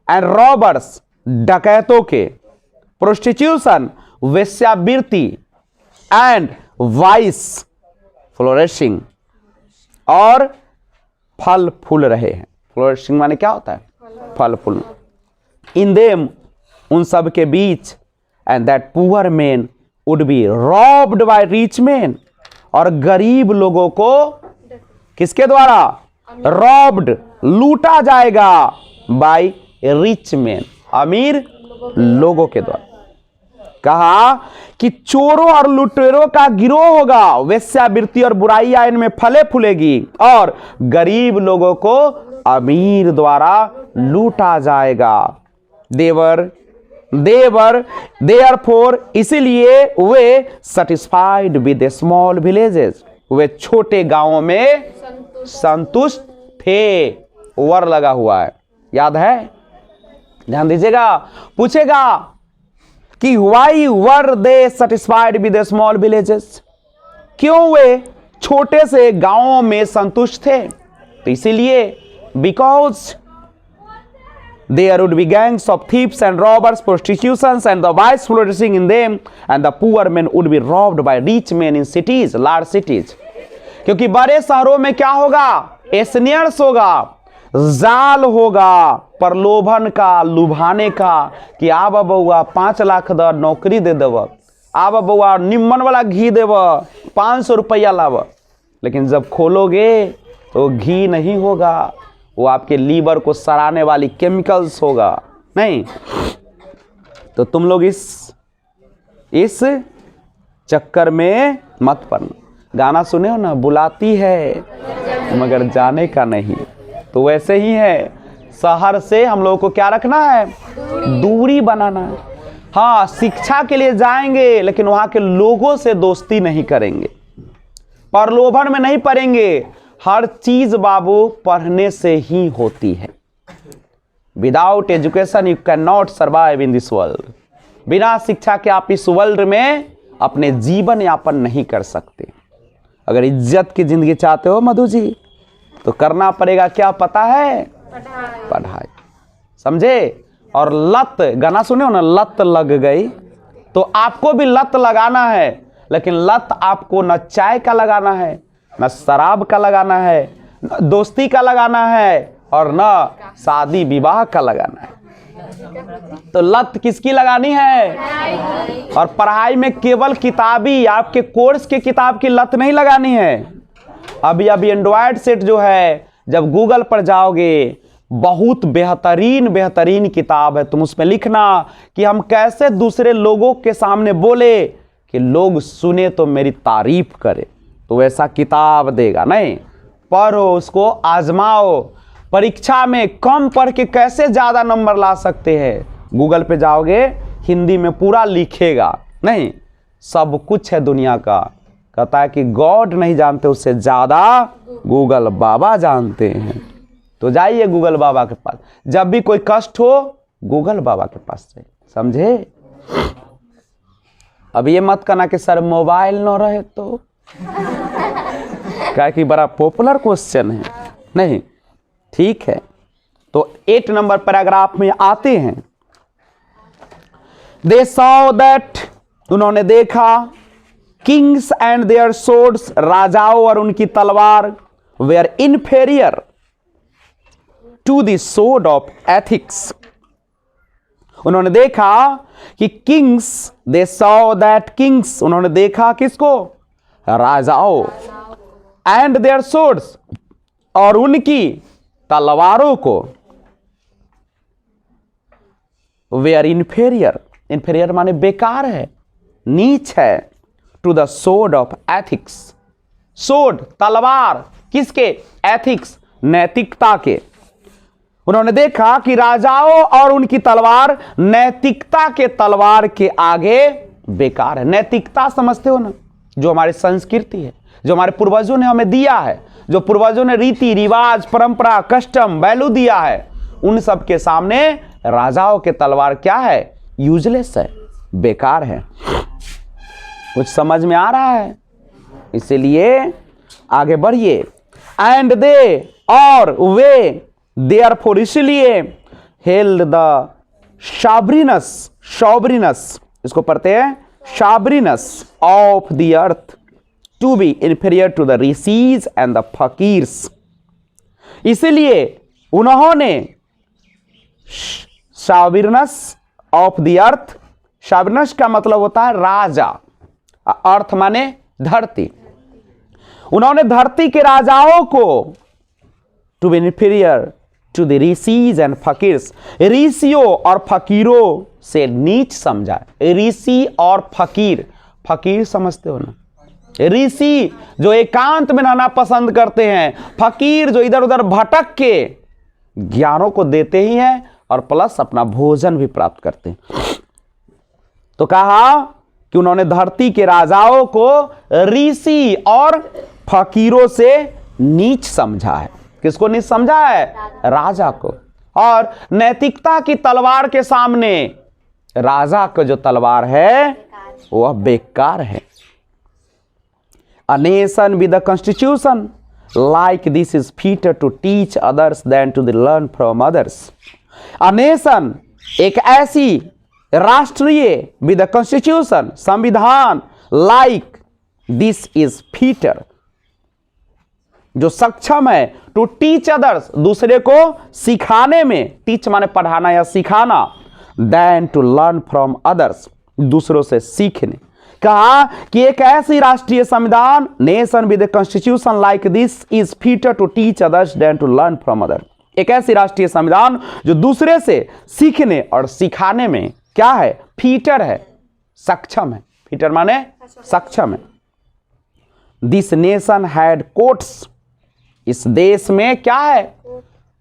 and robbers डकैतों के, प्रोस्टिट्यूशन वेश्यावृत्ति, एंड वाइस फ्लोरिशिंग और फल फूल रहे हैं। फ्लोरिशिंग माने क्या होता है? फल फूल। इन देम उन सब के बीच, and that poor man would be robbed by rich man और गरीब लोगों को किसके द्वारा? रॉब्ड लूटा जाएगा, बाय रिच मैन अमीर लोगों के द्वारा। कहा कि चोरों और लुटेरों का गिरोह होगा, वेश्यावृत्ति और बुराइयां इनमें फले फूलेगी और गरीब लोगों को अमीर द्वारा लूटा जाएगा। देयरफॉर इसीलिए वे सेटिस्फाइड विद स्मॉल विलेजेस, वे छोटे गांवों में संतुष्ट थे। वर लगा हुआ है, याद है? ध्यान दीजिएगा। पूछेगा कि why were they satisfied with small villages, क्यों वे छोटे से गांवों में संतुष्ट थे? तो इसीलिए because there would be gangs of thieves and robbers, prostitutions and the vice flourishing in them, and the poor man would be robbed by rich man in cities, large cities. क्योंकि बड़े शहरों में क्या होगा? एस्नियर्स होगा, जाल होगा प्रलोभन का, लुभाने का कि आब बउआ 5 लाख द नौकरी दे देव, आब बउआ निम्मन वाला घी देव, 500 रुपया लाव। लेकिन जब खोलोगे तो घी नहीं होगा, वो आपके लीवर को सड़ाने वाली केमिकल्स होगा। नहीं तो तुम लोग इस चक्कर में मत पड़ना। गाना सुने हो ना, बुलाती है मगर जाने का नहीं। तो वैसे ही है, शहर से हम लोगों को क्या रखना है? दूरी बनाना है। हाँ, शिक्षा के लिए जाएंगे लेकिन वहां के लोगों से दोस्ती नहीं करेंगे, प्रलोभन में नहीं पड़ेंगे। हर चीज बाबू पढ़ने से ही होती है। Without education you can not survive in this world. बिना शिक्षा के आप इस वर्ल्ड में अपने जीवन यापन नहीं कर सकते। अगर इज्जत की जिंदगी चाहते हो मधु जी, तो करना पड़ेगा क्या पता है? पढ़ाई। समझे? और लत, गाना सुने हो ना, लत लग गई, तो आपको भी लत लगाना है। लेकिन लत आपको न चाय का लगाना है, न शराब का लगाना है, न दोस्ती का लगाना है, और न शादी विवाह का लगाना है। तो लत किसकी लगानी है? और पढ़ाई में केवल किताबी, आपके कोर्स के किताब की लत नहीं लगानी है। अभी एंड्रॉयड सेट जो है, जब गूगल पर जाओगे, बहुत बेहतरीन किताब है। तुम उसमें लिखना कि हम कैसे दूसरे लोगों के सामने बोले कि लोग सुने तो मेरी तारीफ करे, तो वैसा किताब देगा। नहीं, पढ़ो, उसको आजमाओ। परीक्षा में कम पढ़ के कैसे ज्यादा नंबर ला सकते हैं? गूगल पे जाओगे, हिंदी में पूरा लिखेगा। नहीं, सब कुछ है दुनिया का। कहता है कि गॉड नहीं जानते, उससे ज्यादा गूगल बाबा जानते हैं। तो जाइए गूगल बाबा के पास, जब भी कोई कष्ट हो गूगल बाबा के पास से, समझे। अब ये मत करना कि सर मोबाइल न रहे तो, क्या कि बड़ा पॉपुलर क्वेश्चन है, नहीं ठीक है। तो 8 नंबर पैराग्राफ में आते हैं, दे सॉ दैट, उन्होंने देखा, किंग्स एंड देयर सोर्ड्स, राजाओं और उनकी तलवार, were inferior to the sword of ethics. उन्होंने देखा कि kings, they saw that kings, उन्होंने देखा किसको, राजाओं, एंड देयर सोर्ड्स, और उनकी तलवारों को, वेयर इनफेरियर, इनफेरियर माने बेकार है, नीच है, to the sword of ethics, sword तलवार किसके, एथिक्स नैतिकता के। उन्होंने देखा कि राजाओं और उनकी तलवार नैतिकता के तलवार के आगे बेकार है। नैतिकता समझते हो ना, जो हमारी संस्कृति है, जो हमारे पूर्वजों ने हमें दिया है, जो पूर्वजों ने रीति रिवाज परंपरा कस्टम वैल्यू दिया है, उन सब के सामने राजाओं के तलवार क्या है, यूजलेस है, बेकार है। कुछ समझ में आ रहा है, इसीलिए आगे बढ़िए। एंड दे, और वे, देयरफॉर इसलिए, हेल्ड द शाब्रिनस, शॉब्रिनस इसको पढ़ते हैं sovereigns of the earth to be inferior to the rishis and the fakirs. इसलिए उन्होंने शाब्रिनस ऑफ द अर्थ, शाब्रिनस का मतलब होता है राजा, अर्थ माने धरती, उन्होंने धरती के राजाओं को to be inferior to the rishis and fakirs, ऋषियों और फकीरों से नीच समझा। ऋषि और फकीर, फकीर समझते हो ना, ऋषि जो एकांत में रहना पसंद करते हैं, फकीर जो इधर उधर भटक के ज्ञानों को देते ही हैं और प्लस अपना भोजन भी प्राप्त करते हैं। तो कहा कि उन्होंने धरती के राजाओं को ऋषि और फकीरों से नीच समझा है। किसको नीच समझा है, राजा को। और नैतिकता की तलवार के सामने राजा का जो तलवार है वह बेकार है। A nation with a constitution like this is fitter to teach others than to learn from others. A nation, एक ऐसी राष्ट्रीय with a constitution, संविधान, like this is fitter, जो सक्षम है टू टीच अदर्स, दूसरे को सिखाने में, टीच माने पढ़ाना या सिखाना, than to learn from others, दूसरों से सीखने। कहा कि एक ऐसी राष्ट्रीय संविधान, nation with a constitution like this is fitter to teach others than to learn from other. एक ऐसी राष्ट्रीय संविधान जो दूसरे से सीखने और सिखाने में क्या है, फिटर है, सक्षम है। फिटर माने सक्षम है। दिस नेशन हैड कोर्ट्स, इस देश में क्या है,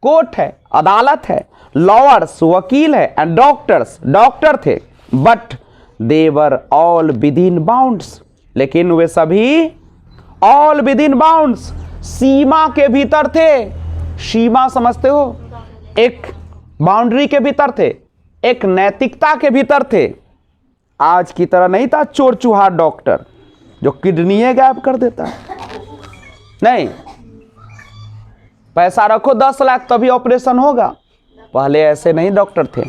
कोर्ट है, अदालत है, लॉयर्स वकील है, एंड डॉक्टर्स डॉक्टर थे, but they were all with in bounds, लेकिन वे सभी ऑल विद इन बाउंड्स, सीमा के भीतर थे। सीमा समझते हो, एक बाउंड्री के भीतर थे, एक नैतिकता के भीतर थे। आज की तरह नहीं था चोर चूहा डॉक्टर जो किडनी गायब कर देता है, नहीं, पैसा रखो 10 लाख तभी ऑपरेशन होगा, पहले ऐसे नहीं डॉक्टर थे।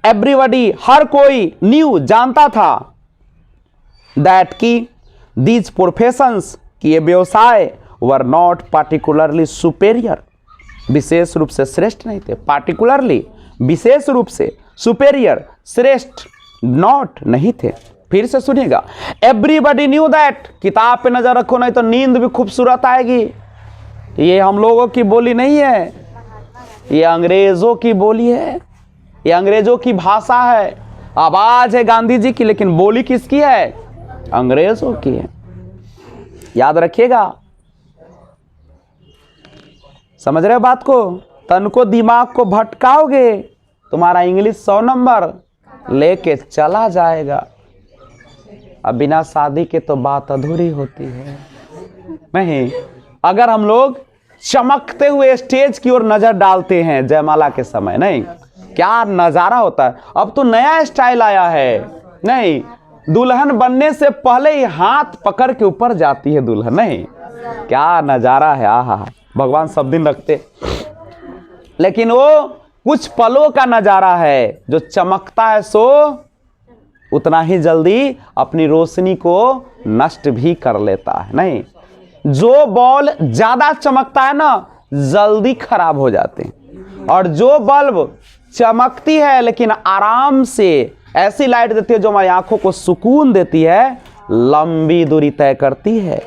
एवरीबडी हर कोई न्यू जानता था दैट की दीज प्रोफेशंस, कि ये व्यवसाय वर नॉट पार्टिकुलरली सुपेरियर, विशेष रूप से श्रेष्ठ नहीं थे, पार्टिकुलरली विशेष रूप से, सुपेरियर श्रेष्ठ नॉट नहीं थे। फिर से सुनिएगा, एवरीबडी न्यू दैट, किताब पे नजर रखो नहीं तो नींद भी खूबसूरत आएगी। ये हम लोगों की बोली नहीं है, ये अंग्रेजों की बोली है, ये अंग्रेजों की भाषा है। आवाज है गांधी जी की, लेकिन बोली किसकी है, अंग्रेजों की है। याद रखिएगा, समझ रहे हो बात को, तन को दिमाग को भटकाओगे तुम्हारा इंग्लिश 100 नंबर लेके चला जाएगा। अब बिना शादी के तो बात अधूरी होती है। नहीं, अगर हम लोग चमकते हुए स्टेज की ओर नजर डालते हैं जयमाला के समय, नहीं क्या नजारा होता है। अब तो नया स्टाइल आया है, नहीं दुल्हन बनने से पहले ही हाथ पकड़ के ऊपर जाती है दुल्हन, नहीं क्या नजारा है। आहा, भगवान सब दिन रखते, लेकिन वो कुछ पलों का नजारा है। जो चमकता है सो उतना ही जल्दी अपनी रोशनी को नष्ट भी कर लेता है। नहीं, जो बॉल ज्यादा चमकता है ना जल्दी खराब हो जाते हैं, और जो बल्ब चमकती है लेकिन आराम से ऐसी लाइट देती है जो हमारी आंखों को सुकून देती है, लंबी दूरी तय करती है।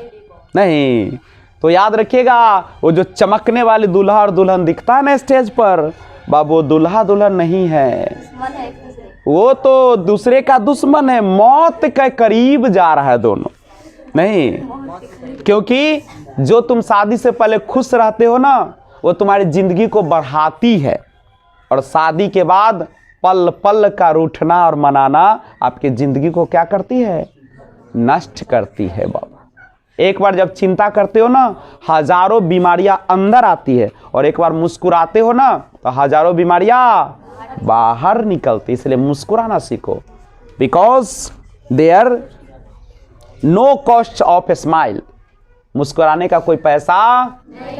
नहीं तो याद रखिएगा, वो जो चमकने वाली दूल्हा और दुल्हन दिखता है ना स्टेज पर, बाबू दुल्हा दुल्हन नहीं है, वो तो दूसरे का दुश्मन है, मौत के करीब जा रहा है दोनों। नहीं, क्योंकि जो तुम शादी से पहले खुश रहते हो ना वो तुम्हारी जिंदगी को बढ़ाती है, और शादी के बाद पल पल का रूठना और मनाना आपकी जिंदगी को क्या करती है, नष्ट करती है। बाबा एक बार जब चिंता करते हो ना हजारों बीमारियां अंदर आती है, और एक बार मुस्कुराते हो ना तो हजारों बीमारियां बाहर निकलती। इसलिए मुस्कुराना सीखो, because there no cost of a smile, मुस्कुराने का कोई पैसा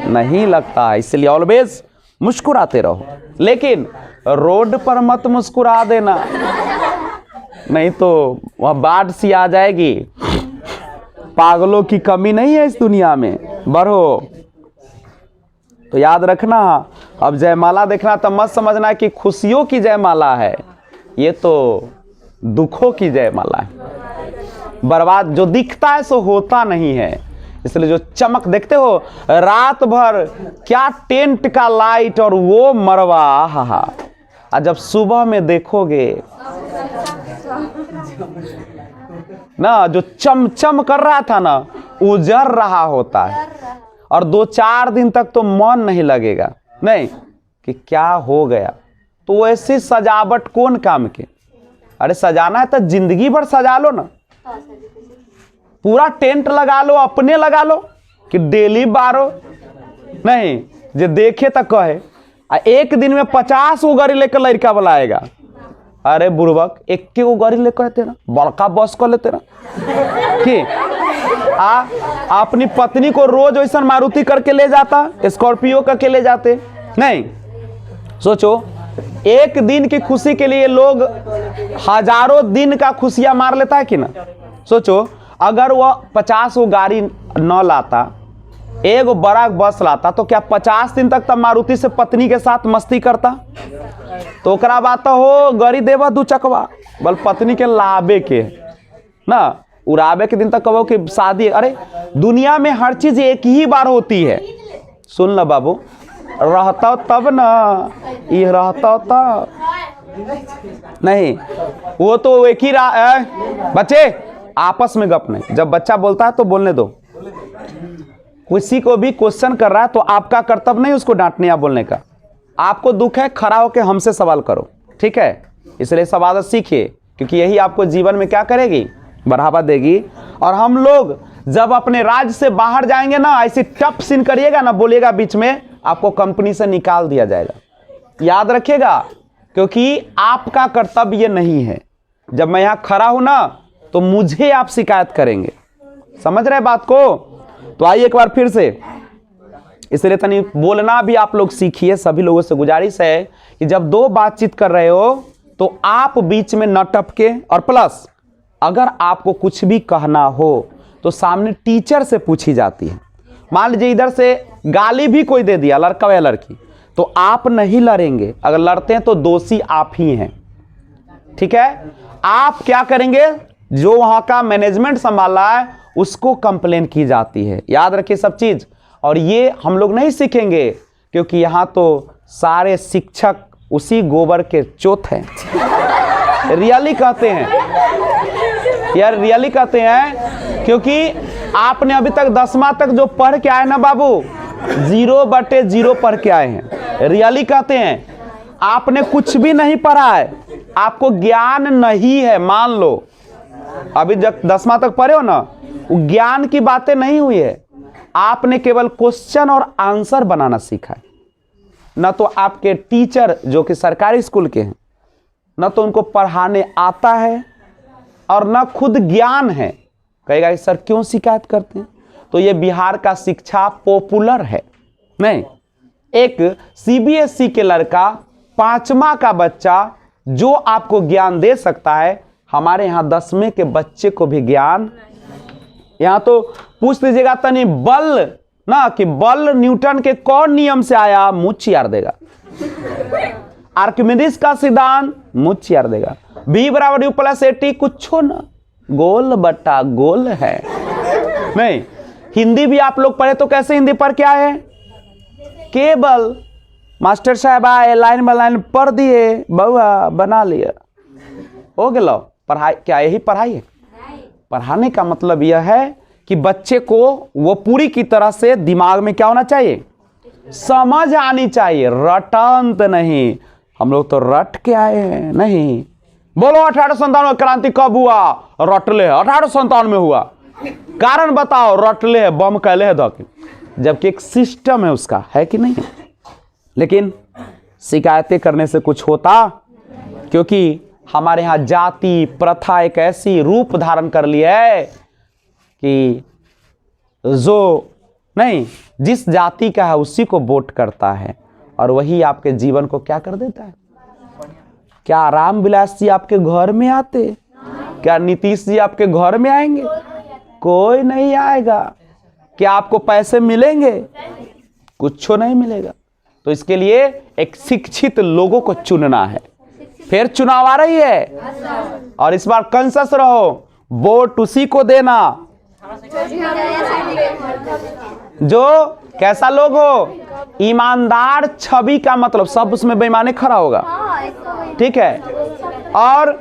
नहीं लगता है, इसलिए ऑलवेज मुस्कुराते रहो। लेकिन रोड पर मत मुस्कुरा देना, नहीं तो वह बाढ़ सी आ जाएगी। पागलों की कमी नहीं है इस दुनिया में, बढ़ो। तो याद रखना, अब जयमाला देखना तो मत समझना कि खुशियों की जयमाला है, ये तो दुखों की जयमाला है। बर्बाद जो दिखता है सो होता नहीं है, इसलिए जो चमक देखते हो रात भर क्या टेंट का लाइट और वो मरवा, हा, और जब सुबह में देखोगे ना जो चमचम कर रहा था ना उजर रहा होता है, और 2-4 दिन तक तो मन नहीं लगेगा, नहीं कि क्या हो गया। तो ऐसी सजावट कौन काम के, अरे सजाना है तो जिंदगी भर सजा लो ना, पूरा टेंट लगा लो, अपने लगा लो कि डेली बारो, नहीं जो देखे तो कहे एक दिन में 50 गो गाड़ी लेकर लड़का बुलाएगा। अरे बुड़बक, एक के वो गाड़ी लेकर आते ना, बड़का बस कर लेते ना कि अपनी पत्नी को रोज वैसा मारुति करके ले जाता, स्कॉर्पियो करके ले जाते। नहीं सोचो, एक दिन की खुशी के लिए लोग हजारों दिन का खुशियां मार लेता है कि ना। सोचो अगर वह 50 गो गाड़ी न लाता, एक बड़ा बस लाता, तो क्या 50 दिन तक तब मारुति से पत्नी के साथ मस्ती करता? तो ओकरा बात तो हो गरी देवा 2 चकवा, बल पत्नी के लाबे के ना, उड़ाबे के दिन तक कहो कि शादी। अरे दुनिया में हर चीज एक ही बार होती है। सुन लो बाबू, रहता तब ना, ये रहता तब नहीं, वो तो एक ही बच्चे आपस में गप नहीं, जब बच्चा बोलता है तो बोलने दो। किसी को भी क्वेश्चन कर रहा है तो आपका कर्तव्य नहीं उसको डांटने या बोलने का। आपको दुख है, खड़ा होकर हमसे सवाल करो, ठीक है। इसलिए सब आदत सीखिए, क्योंकि यही आपको जीवन में क्या करेगी, बढ़ावा देगी। और हम लोग जब अपने राज्य से बाहर जाएंगे ना, ऐसी टप सीन करिएगा ना, बोलिएगा बीच में, आपको कंपनी से निकाल दिया जाएगा। याद रखिएगा, क्योंकि आपका कर्तव्य नहीं है। जब मैं यहाँ खड़ा हूं ना तो मुझे आप शिकायत करेंगे, समझ रहे बात को। तो आइए एक बार फिर से, इसलिए तनी बोलना भी आप लोग सीखिए। सभी लोगों से गुजारिश है कि जब 2 बातचीत कर रहे हो तो आप बीच में न टपके, और प्लस अगर आपको कुछ भी कहना हो तो सामने टीचर से पूछी जाती है। मान लीजिए इधर से गाली भी कोई दे दिया, लड़का या लड़की, तो आप नहीं लड़ेंगे। अगर लड़ते हैं तो दोषी आप ही हैं, ठीक है। आप क्या करेंगे, जो वहां का मैनेजमेंट संभाला है उसको कंप्लेन की जाती है। याद रखिए सब चीज। और ये हम लोग नहीं सीखेंगे, क्योंकि यहाँ तो सारे शिक्षक उसी गोबर के चोथ हैं। रियली कहते हैं यार, रियली कहते हैं, क्योंकि आपने अभी तक 10वां तक जो पढ़ के आए ना बाबू, 0/0 पढ़ के आए हैं। रियली कहते हैं, आपने कुछ भी नहीं पढ़ा है, आपको ज्ञान नहीं है। मान लो अभी जब 10वां तक पढ़े हो ना, वो ज्ञान की बातें नहीं हुई है, आपने केवल क्वेश्चन और आंसर बनाना सीखा है। न तो आपके टीचर जो कि सरकारी स्कूल के हैं, न तो उनको पढ़ाने आता है और न खुद ज्ञान है। कहेगा सर क्यों शिकायत करते हैं? तो ये बिहार का शिक्षा पॉपुलर है नहीं। एक सीबीएसई के लड़का 5वां का बच्चा जो आपको ज्ञान दे सकता है, हमारे यहाँ 10वें के बच्चे को भी ज्ञान। यहां तो पूछ लीजिएगा तनी बल ना कि बल न्यूटन के कौन नियम से आया, मुंह चियार देगा। आर्किमिडीज का सिद्धांत मुंह चियार देगा। B = U + AT कुछ ना, गोल बटा गोल है नहीं। हिंदी भी आप लोग पढ़े तो कैसे हिंदी पर क्या है? केवल मास्टर साहब आए लाइन बाय लाइन पढ़ दिए, बउआ बना लिया, हो गया पढ़ाई। क्या यही पढ़ाई है? पढ़ाने का मतलब यह है कि बच्चे को वो पूरी की तरह से दिमाग में क्या होना चाहिए, समझ आनी चाहिए, रटंत नहीं। हम लोग तो रट के आए हैं नहीं। बोलो 1857 में क्रांति कब हुआ? रटले 1857 में हुआ। कारण बताओ, रटले है, बम कहले है दो, जबकि एक सिस्टम है उसका, है कि नहीं? लेकिन शिकायतें करने से कुछ होता? क्योंकि हमारे यहाँ जाति प्रथा एक ऐसी रूप धारण कर ली है कि जो नहीं जिस जाति का है उसी को वोट करता है, और वही आपके जीवन को क्या कर देता है। क्या राम विलास जी आपके घर में आते? क्या नीतीश जी आपके घर में आएंगे? कोई नहीं आएगा। क्या आपको पैसे मिलेंगे? कुछ नहीं मिलेगा। तो इसके लिए एक शिक्षित लोगों को चुनना है। फिर चुनाव आ रही है और इस बार कंसस रहो, वोट उसी को देना जो कैसा लोग हो, ईमानदार। छवि का मतलब सब उसमें बेईमानी खड़ा होगा, ठीक है। और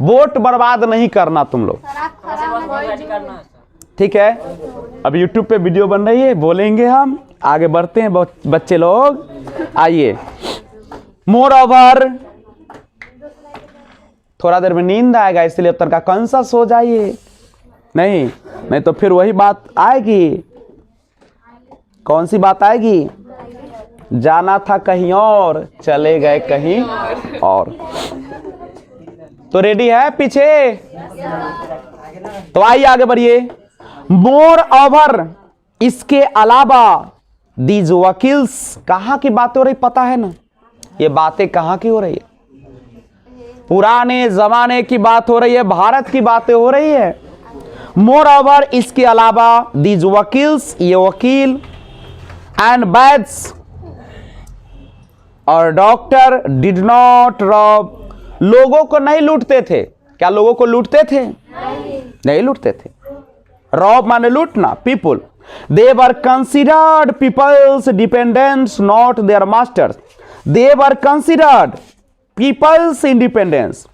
वोट बर्बाद नहीं करना तुम लोग, ठीक है। अब YouTube पे वीडियो बन रही है, बोलेंगे हम, आगे बढ़ते हैं बच्चे लोग। आइए, मोर ओवर, थोड़ा देर में नींद आएगा इसलिए अब तक कंसस हो जाइए, नहीं तो फिर वही बात आएगी। कौन सी बात आएगी? जाना था कहीं और, चले गए कहीं और। तो रेडी है पीछे? तो आइए आगे बढ़िए। मोर ओवर, इसके अलावा, दीज वकील्स, कहां की बातें हो रही पता है ना? ये बातें कहां की हो रही है? पुराने जमाने की बात हो रही है, भारत की बातें हो रही है। मोर ओवर, इसके अलावा, दीज वकील्स, ये वकील, एंड बैड्स और डॉक्टर, डिड नॉट रॉब, लोगों को नहीं लूटते थे। क्या लोगों को लूटते थे? नहीं लूटते थे। रॉब माने लूटना, people. They were considered peoples dependents, not their masters. They were considered peoples independence.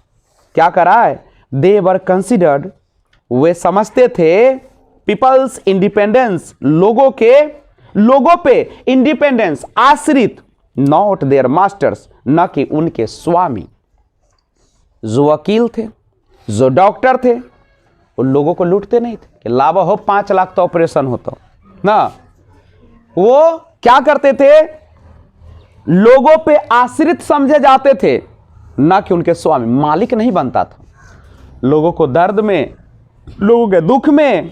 क्या करा है? दे वर कंसिडर्ड, वे समझते थे, पीपल्स इंडिपेंडेंस, लोगों पे इंडिपेंडेंस, आश्रित, नॉट देयर मास्टर्स, न कि उनके स्वामी। जो वकील थे, जो डॉक्टर थे, उन लोगों को लूटते नहीं थे कि लावा हो 5 लाख तो ऑपरेशन होता ना। वो क्या करते थे? लोगों पे आश्रित समझे जाते थे, ना कि उनके स्वामी। मालिक नहीं बनता था। लोगों को दर्द में, लोगों के दुख में,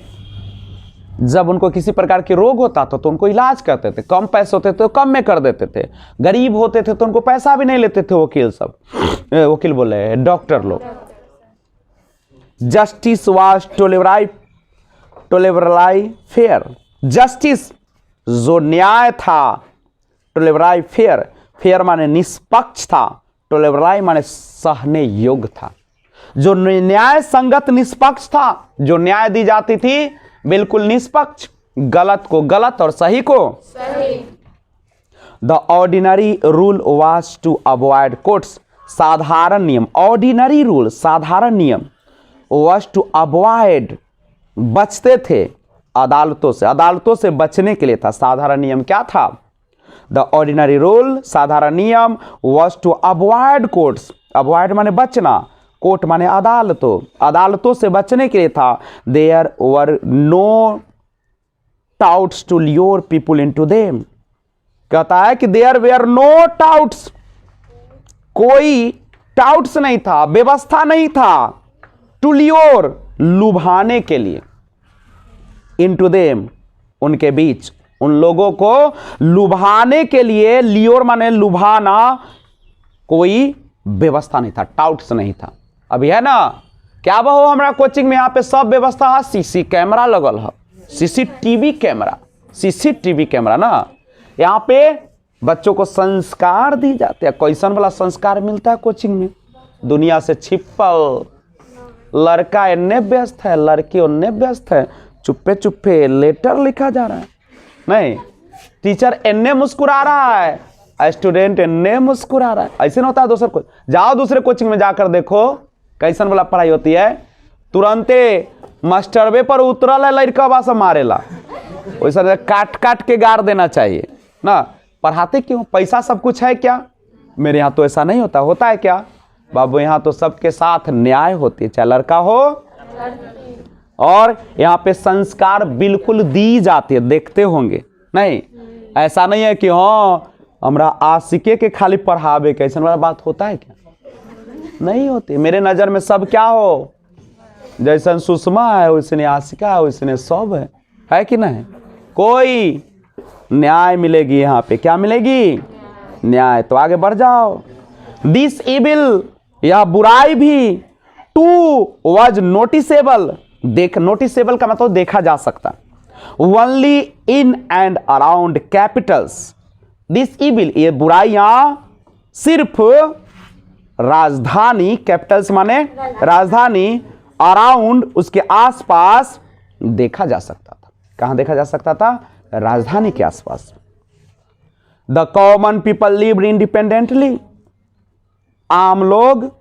जब उनको किसी प्रकार के रोग होता था तो उनको इलाज करते थे। कम पैसे होते थे तो कम में कर देते थे। गरीब होते थे तो उनको पैसा भी नहीं लेते थे वकील सब, वकील बोले डॉक्टर लोग। जस्टिस वाज टोलेराई फेयर, जस्टिस जो न्याय था, टोलेराई फेयर, फेयर माने निष्पक्ष था, टोलेराई माने सहने योग्य था। जो न्याय संगत निष्पक्ष था, जो न्याय दी जाती थी बिल्कुल निष्पक्ष, गलत को गलत और सही को सही। The ordinary rule was to avoid courts, साधारण नियम, ऑर्डिनरी रूल, साधारण नियम, वाज टू अवॉइड, बचते थे अदालतों से, अदालतों से बचने के लिए था। साधारण नियम क्या था? द ऑर्डिनरी रूल, साधारण नियम, was to avoid courts, avoid माने बचना, कोर्ट माने अदालतों, अदालतों से बचने के लिए था। There were no touts to lure people into them. कहता है कि देयर वेयर नो टाउट्स, कोई टाउट्स नहीं था, व्यवस्था नहीं था, टू ल्योर लुभाने के लिए, इनटू देम उनके बीच, उन लोगों को लुभाने के लिए, लियोर माने लुभाना, कोई व्यवस्था नहीं था, टाउट्स नहीं था। अभी है ना, क्या बहु हमारा कोचिंग में यहाँ पे सब व्यवस्था है, सीसी कैमरा लगल है, सीसीटीवी कैमरा ना, यहाँ पे बच्चों को संस्कार दी जाते हैं। कैसन वाला संस्कार मिलता है कोचिंग में? दुनिया से छिपल, लड़का इन्ने व्यस्त है, लड़की उन्ने व्यस्त है, चुप्पे चुप्पे लेटर लिखा जा रहा है, नहीं, टीचर इन्ने मुस्कुरा रहा है, स्टूडेंट इन्ने मुस्कुरा रहा है। ऐसे ना होता है दूसरे को, जाओ दूसरे कोचिंग में जाकर देखो कैसन वाला पढ़ाई होती है, तुरंते मास्टरवे पर उतरल है लड़का बासा मारेला, वैसा काट काट के गाड़ देना चाहिए ना। पढ़ाते क्यों? पैसा सब कुछ है क्या? मेरे यहाँ तो ऐसा नहीं होता। होता है क्या बाबू? यहाँ तो सबके साथ न्याय होती है, चाहे लड़का हो, और यहाँ पे संस्कार बिल्कुल दी जाती है, देखते होंगे नहीं, ऐसा नहीं है कि हाँ हमरा आशिके के खाली पढ़ावे के, ऐसा वाला बात होता है क्या? नहीं होती। मेरे नज़र में सब क्या हो, जैसन सुषमा है वैसने आशिका है, वैसने सब है कि नहीं? कोई न्याय मिलेगी यहाँ पे, क्या मिलेगी? न्याय। तो आगे बढ़ जाओ। दिस इविल, यह बुराई भी, टू वॉज नोटिसेबल, नोटिसेबल का मतलब देखा जा सकता, only in and around Capitals. This evil, ये बुराइयां सिर्फ राजधानी, कैपिटल्स माने राजधानी, अराउंड उसके आसपास देखा जा सकता था। कहां देखा जा सकता था? राजधानी के आसपास। The common people lived independently, आम लोग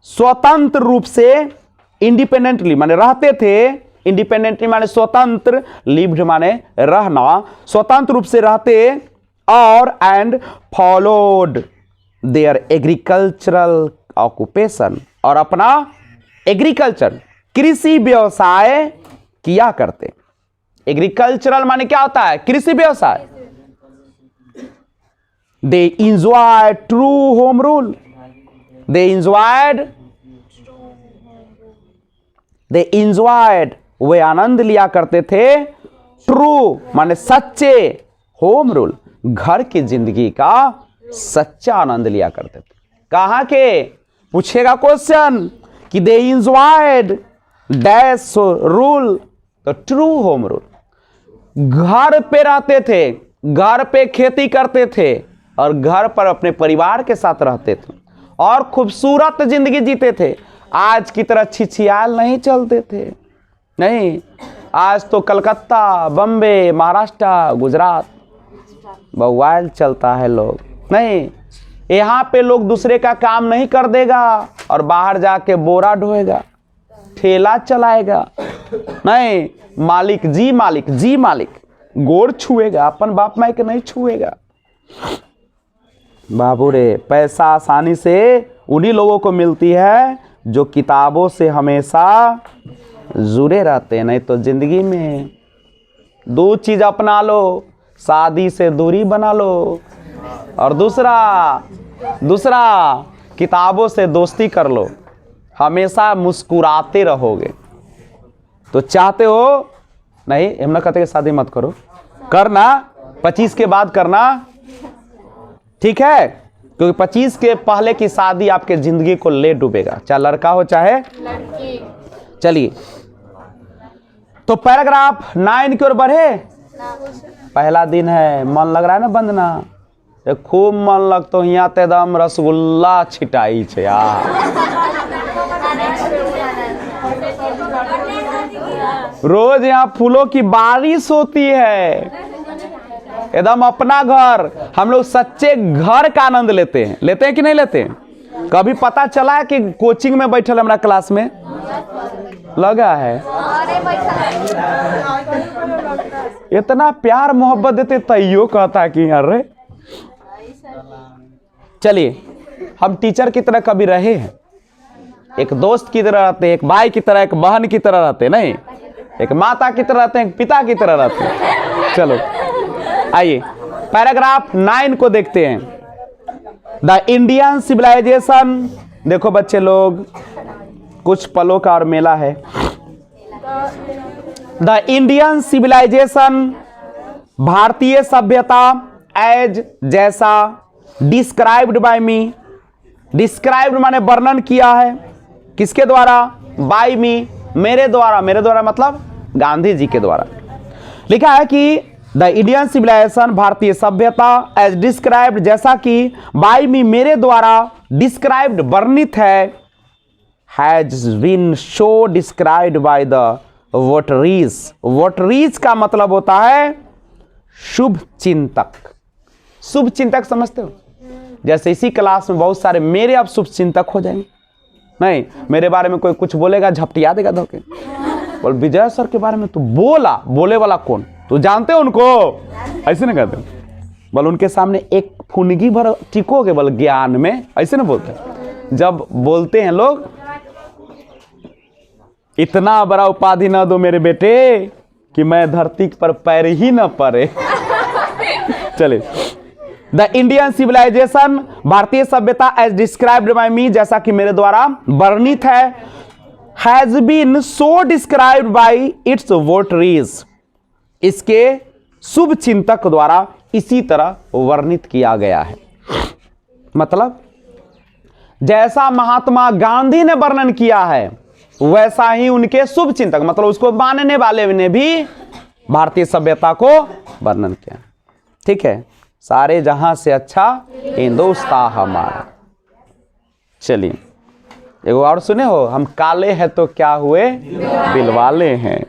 स्वतंत्र रूप से, इंडिपेंडेंटली माने रहते थे, इंडिपेंडेंटली माने स्वतंत्र, लिव्ड माने रहना, स्वतंत्र रूप से रहते, और and followed there agricultural occupation, और अपना एग्रीकल्चर, कृषि व्यवसाय किया करते। एग्रीकल्चरल माने क्या होता है? कृषि व्यवसाय। दे इंजॉयड ट्रू होम रूल, दे इंजॉयड वे आनंद लिया करते थे, ट्रू माने सच्चे, होम रूल घर की जिंदगी का सच्चा आनंद लिया करते थे। कहां के? पूछेगा क्वेश्चन कि दे इंजॉयड डैश रूल, तो ट्रू होम रूल, घर पे रहते थे, घर पे खेती करते थे, और घर पर अपने परिवार के साथ रहते थे, और खूबसूरत जिंदगी जीते थे। आज की तरह छिछियाल नहीं चलते थे, नहीं, आज तो कलकत्ता, बम्बे, महाराष्ट्र, गुजरात बवाल चलता है लोग, नहीं, यहाँ पे लोग दूसरे का काम नहीं कर देगा और बाहर जाके बोरा ढोएगा, ठेला चलाएगा, नहीं, मालिक जी मालिक जी मालिक, गोड़ छुएगा, अपन बाप माई के नहीं छुएगा। बाबू रे, पैसा आसानी से उन्हीं लोगों को मिलती है जो किताबों से हमेशा जुड़े रहते हैं। नहीं तो जिंदगी में दो चीज अपना लो, शादी से दूरी बना लो, और दूसरा किताबों से दोस्ती कर लो, हमेशा मुस्कुराते रहोगे। तो चाहते हो नहीं, हम ना कहते कि शादी मत करो, करना 25 के बाद करना, ठीक है, क्योंकि 25 के पहले की शादी आपके जिंदगी को ले डूबेगा, चाहे लड़का हो चाहे लड़की। चलिए, तो पैराग्राफ 9 की ओर बढ़े। पहला दिन है, मन लग रहा है ना बंदना, खूब मन लगता है, यहाँ तो एकदम रसगुल्ला छिटाई छे यार। रोज यहाँ फूलों की बारिश होती है, एकदम अपना घर, हम लोग सच्चे घर का आनंद लेते हैं कि नहीं लेते हैं? कभी पता चला है कि कोचिंग में बैठल हमारा क्लास में लगा है, इतना प्यार मोहब्बत देते, तैयो कहता है कि अरे। चलिए, हम टीचर की तरह कभी रहे हैं, एक दोस्त की तरह रहते, एक भाई की तरह, एक बहन की तरह रहते, नहीं, एक माता की तरह रहते हैं, एक पिता की तरह रहते हैं। चलो आइए पैराग्राफ 9 को देखते हैं। द इंडियन सिविलाइजेशन, देखो बच्चे लोग कुछ पलों का और मेला है। द इंडियन सिविलाइजेशन, भारतीय सभ्यता, एज जैसा, डिस्क्राइब्ड बाय मी, डिस्क्राइब्ड माने वर्णन किया है, किसके द्वारा? बाय मी, मेरे द्वारा। मेरे द्वारा मतलब गांधी जी के द्वारा। लिखा है कि द इंडियन सिविलाइजेशन, भारतीय सभ्यता, एज डिस्क्राइब्ड, जैसा कि, बाय मी, मेरे द्वारा, डिस्क्राइब्ड वर्णित है, has been so described by the votaries. Votaries का मतलब होता है शुभ चिंतक। शुभ चिंतक समझते हो? जैसे इसी क्लास में बहुत सारे मेरे अब शुभ चिंतक हो जाएंगे। नहीं, मेरे बारे में कोई कुछ बोलेगा झपटिया देगा धोके, बोल विजय सर के बारे में तू बोला, बोले वाला कौन? तू जानते हो उनको? ऐसे ना कहते, बोल उनके सामने एक फुनगी भर टिकोगे, बोल ज्ञान में, ऐसे ना बोलते। जब बोलते हैं लोग, इतना बड़ा उपाधि ना दो मेरे बेटे कि मैं धरती पर पैर ही न पड़े। चले, द इंडियन सिविलाइजेशन, भारतीय सभ्यता, एज डिस्क्राइब्ड बाय मी, जैसा कि मेरे द्वारा वर्णित है, has been so described by its votaries, इसके शुभ चिंतक द्वारा इसी तरह वर्णित किया गया है। मतलब जैसा महात्मा गांधी ने वर्णन किया है वैसा ही उनके शुभ चिंतक, मतलब उसको मानने वाले ने भी भारतीय सभ्यता को वर्णन किया। ठीक है, सारे जहां से अच्छा हिंदुस्तान हमारा। चलिए एगो और सुने हो, हम काले हैं तो क्या हुए, दिलवाले हैं।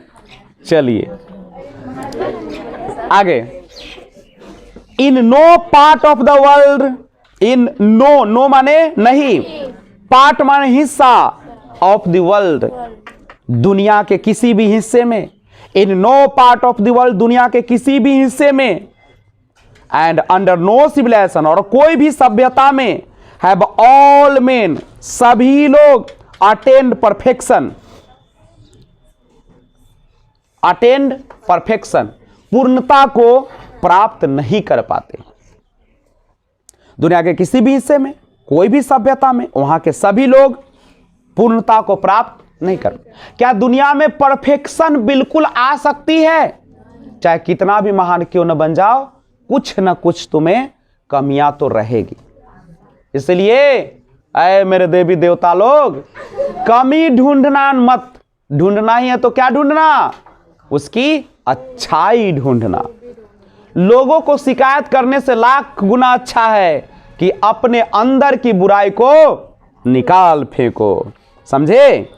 चलिए आगे, in no part of the world, in no, no माने नहीं, पार्ट माने हिस्सा, ऑफ द वर्ल्ड, दुनिया के किसी भी हिस्से में, in no part of the world, दुनिया के किसी भी हिस्से में, एंड अंडर नो सिविलाइजेशन, और कोई भी सभ्यता में, हैव ऑल मेन, सभी लोग, अटेंड परफेक्शन, अटेंड परफेक्शन, पूर्णता को प्राप्त नहीं कर पाते। दुनिया के किसी भी हिस्से में, कोई भी सभ्यता में, वहां के सभी लोग पूर्णता को प्राप्त नहीं कर। क्या दुनिया में परफेक्शन बिल्कुल आ सकती है? चाहे कितना भी महान क्यों न बन जाओ, कुछ न कुछ तुम्हें कमियां तो रहेगी। इसलिए ऐ मेरे देवी देवता लोग, कमी ढूंढना मत, ढूंढना ही है तो क्या ढूंढना? उसकी अच्छाई ढूंढना। लोगों को शिकायत करने से लाख गुना अच्छा है कि अपने अंदर की बुराई को निकाल फेंको। समझे?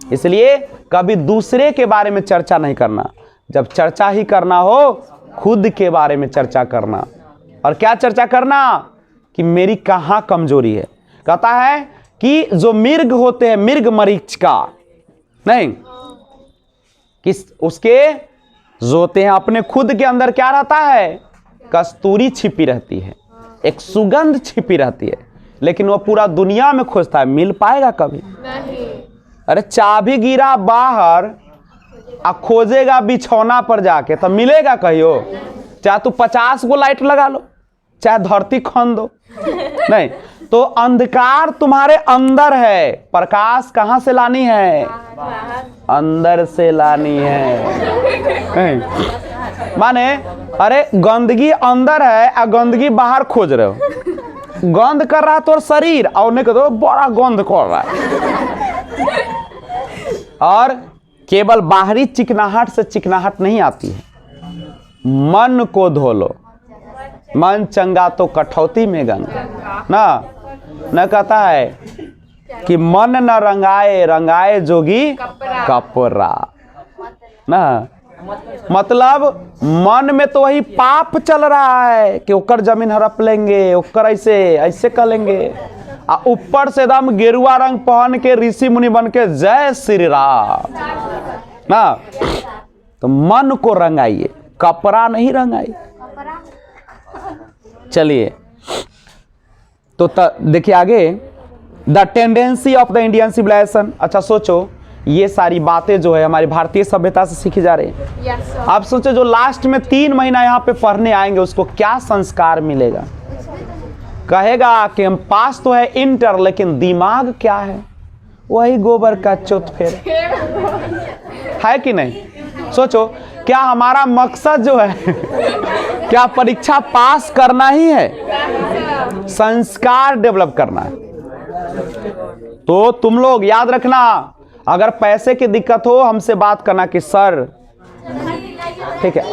इसलिए कभी दूसरे के बारे में चर्चा नहीं करना, जब चर्चा ही करना हो खुद के बारे में चर्चा करना। और क्या चर्चा करना? कि मेरी कहां कमजोरी है। कहता है कि जो मिर्ग होते हैं, मिर्ग मरीचिका नहीं, किस उसके जो होते हैं अपने खुद के अंदर क्या रहता है? कस्तूरी छिपी रहती है, एक सुगंध छिपी रहती है, लेकिन वो पूरा दुनिया में खोजता है, मिल पाएगा कभी नहीं। अरे चाबी गिरा बाहर आ खोजेगा बिछौना पर जाके तो मिलेगा कहियो? चाहे तू 50 गो लाइट लगा लो, चाहे धरती खन दो, नहीं। तो अंधकार तुम्हारे अंदर है, प्रकाश कहां से लानी है? अंदर से लानी है। माने अरे गंदगी अंदर है और गंदगी बाहर खोज रहे हो। गंद कर रहा है तो शरीर, और नहीं कहते बड़ा गंद कर रहा है। और केवल बाहरी चिकनाहट से चिकनाहट नहीं आती है, मन को धो लो, मन चंगा तो कठौती में गंगा ना। न कहता है कि मन न रंगाए, रंगाए जोगी कपड़ा ना। मतलब मन में तो वही पाप चल रहा है कि ओकर जमीन हड़प लेंगे, ओकर ऐसे ऐसे कर लेंगे, आ ऊपर से एकदम गेरुआ रंग पहन के ऋषि मुनि बन के जय श्री राम ना। तो मन को रंगाइए, कपड़ा नहीं रंगाइए। चलिए तो देखिए आगे, the tendency of the Indian civilisation. अच्छा सोचो, ये सारी बातें जो है हमारी भारतीय सभ्यता से सीखी जा रही है। आप सोचो जो लास्ट में 3 महीना यहाँ पे पढ़ने आएंगे उसको क्या संस्कार मिलेगा? कहेगा कि हम पास तो है इंटर, लेकिन दिमाग क्या है? वही गोबर का चोट फेर है कि नहीं? सोचो, क्या हमारा मकसद जो है क्या परीक्षा पास करना ही है? संस्कार डेवलप करना है। तो तुम लोग याद रखना, अगर पैसे की दिक्कत हो हमसे बात करना कि सर, ठीक है?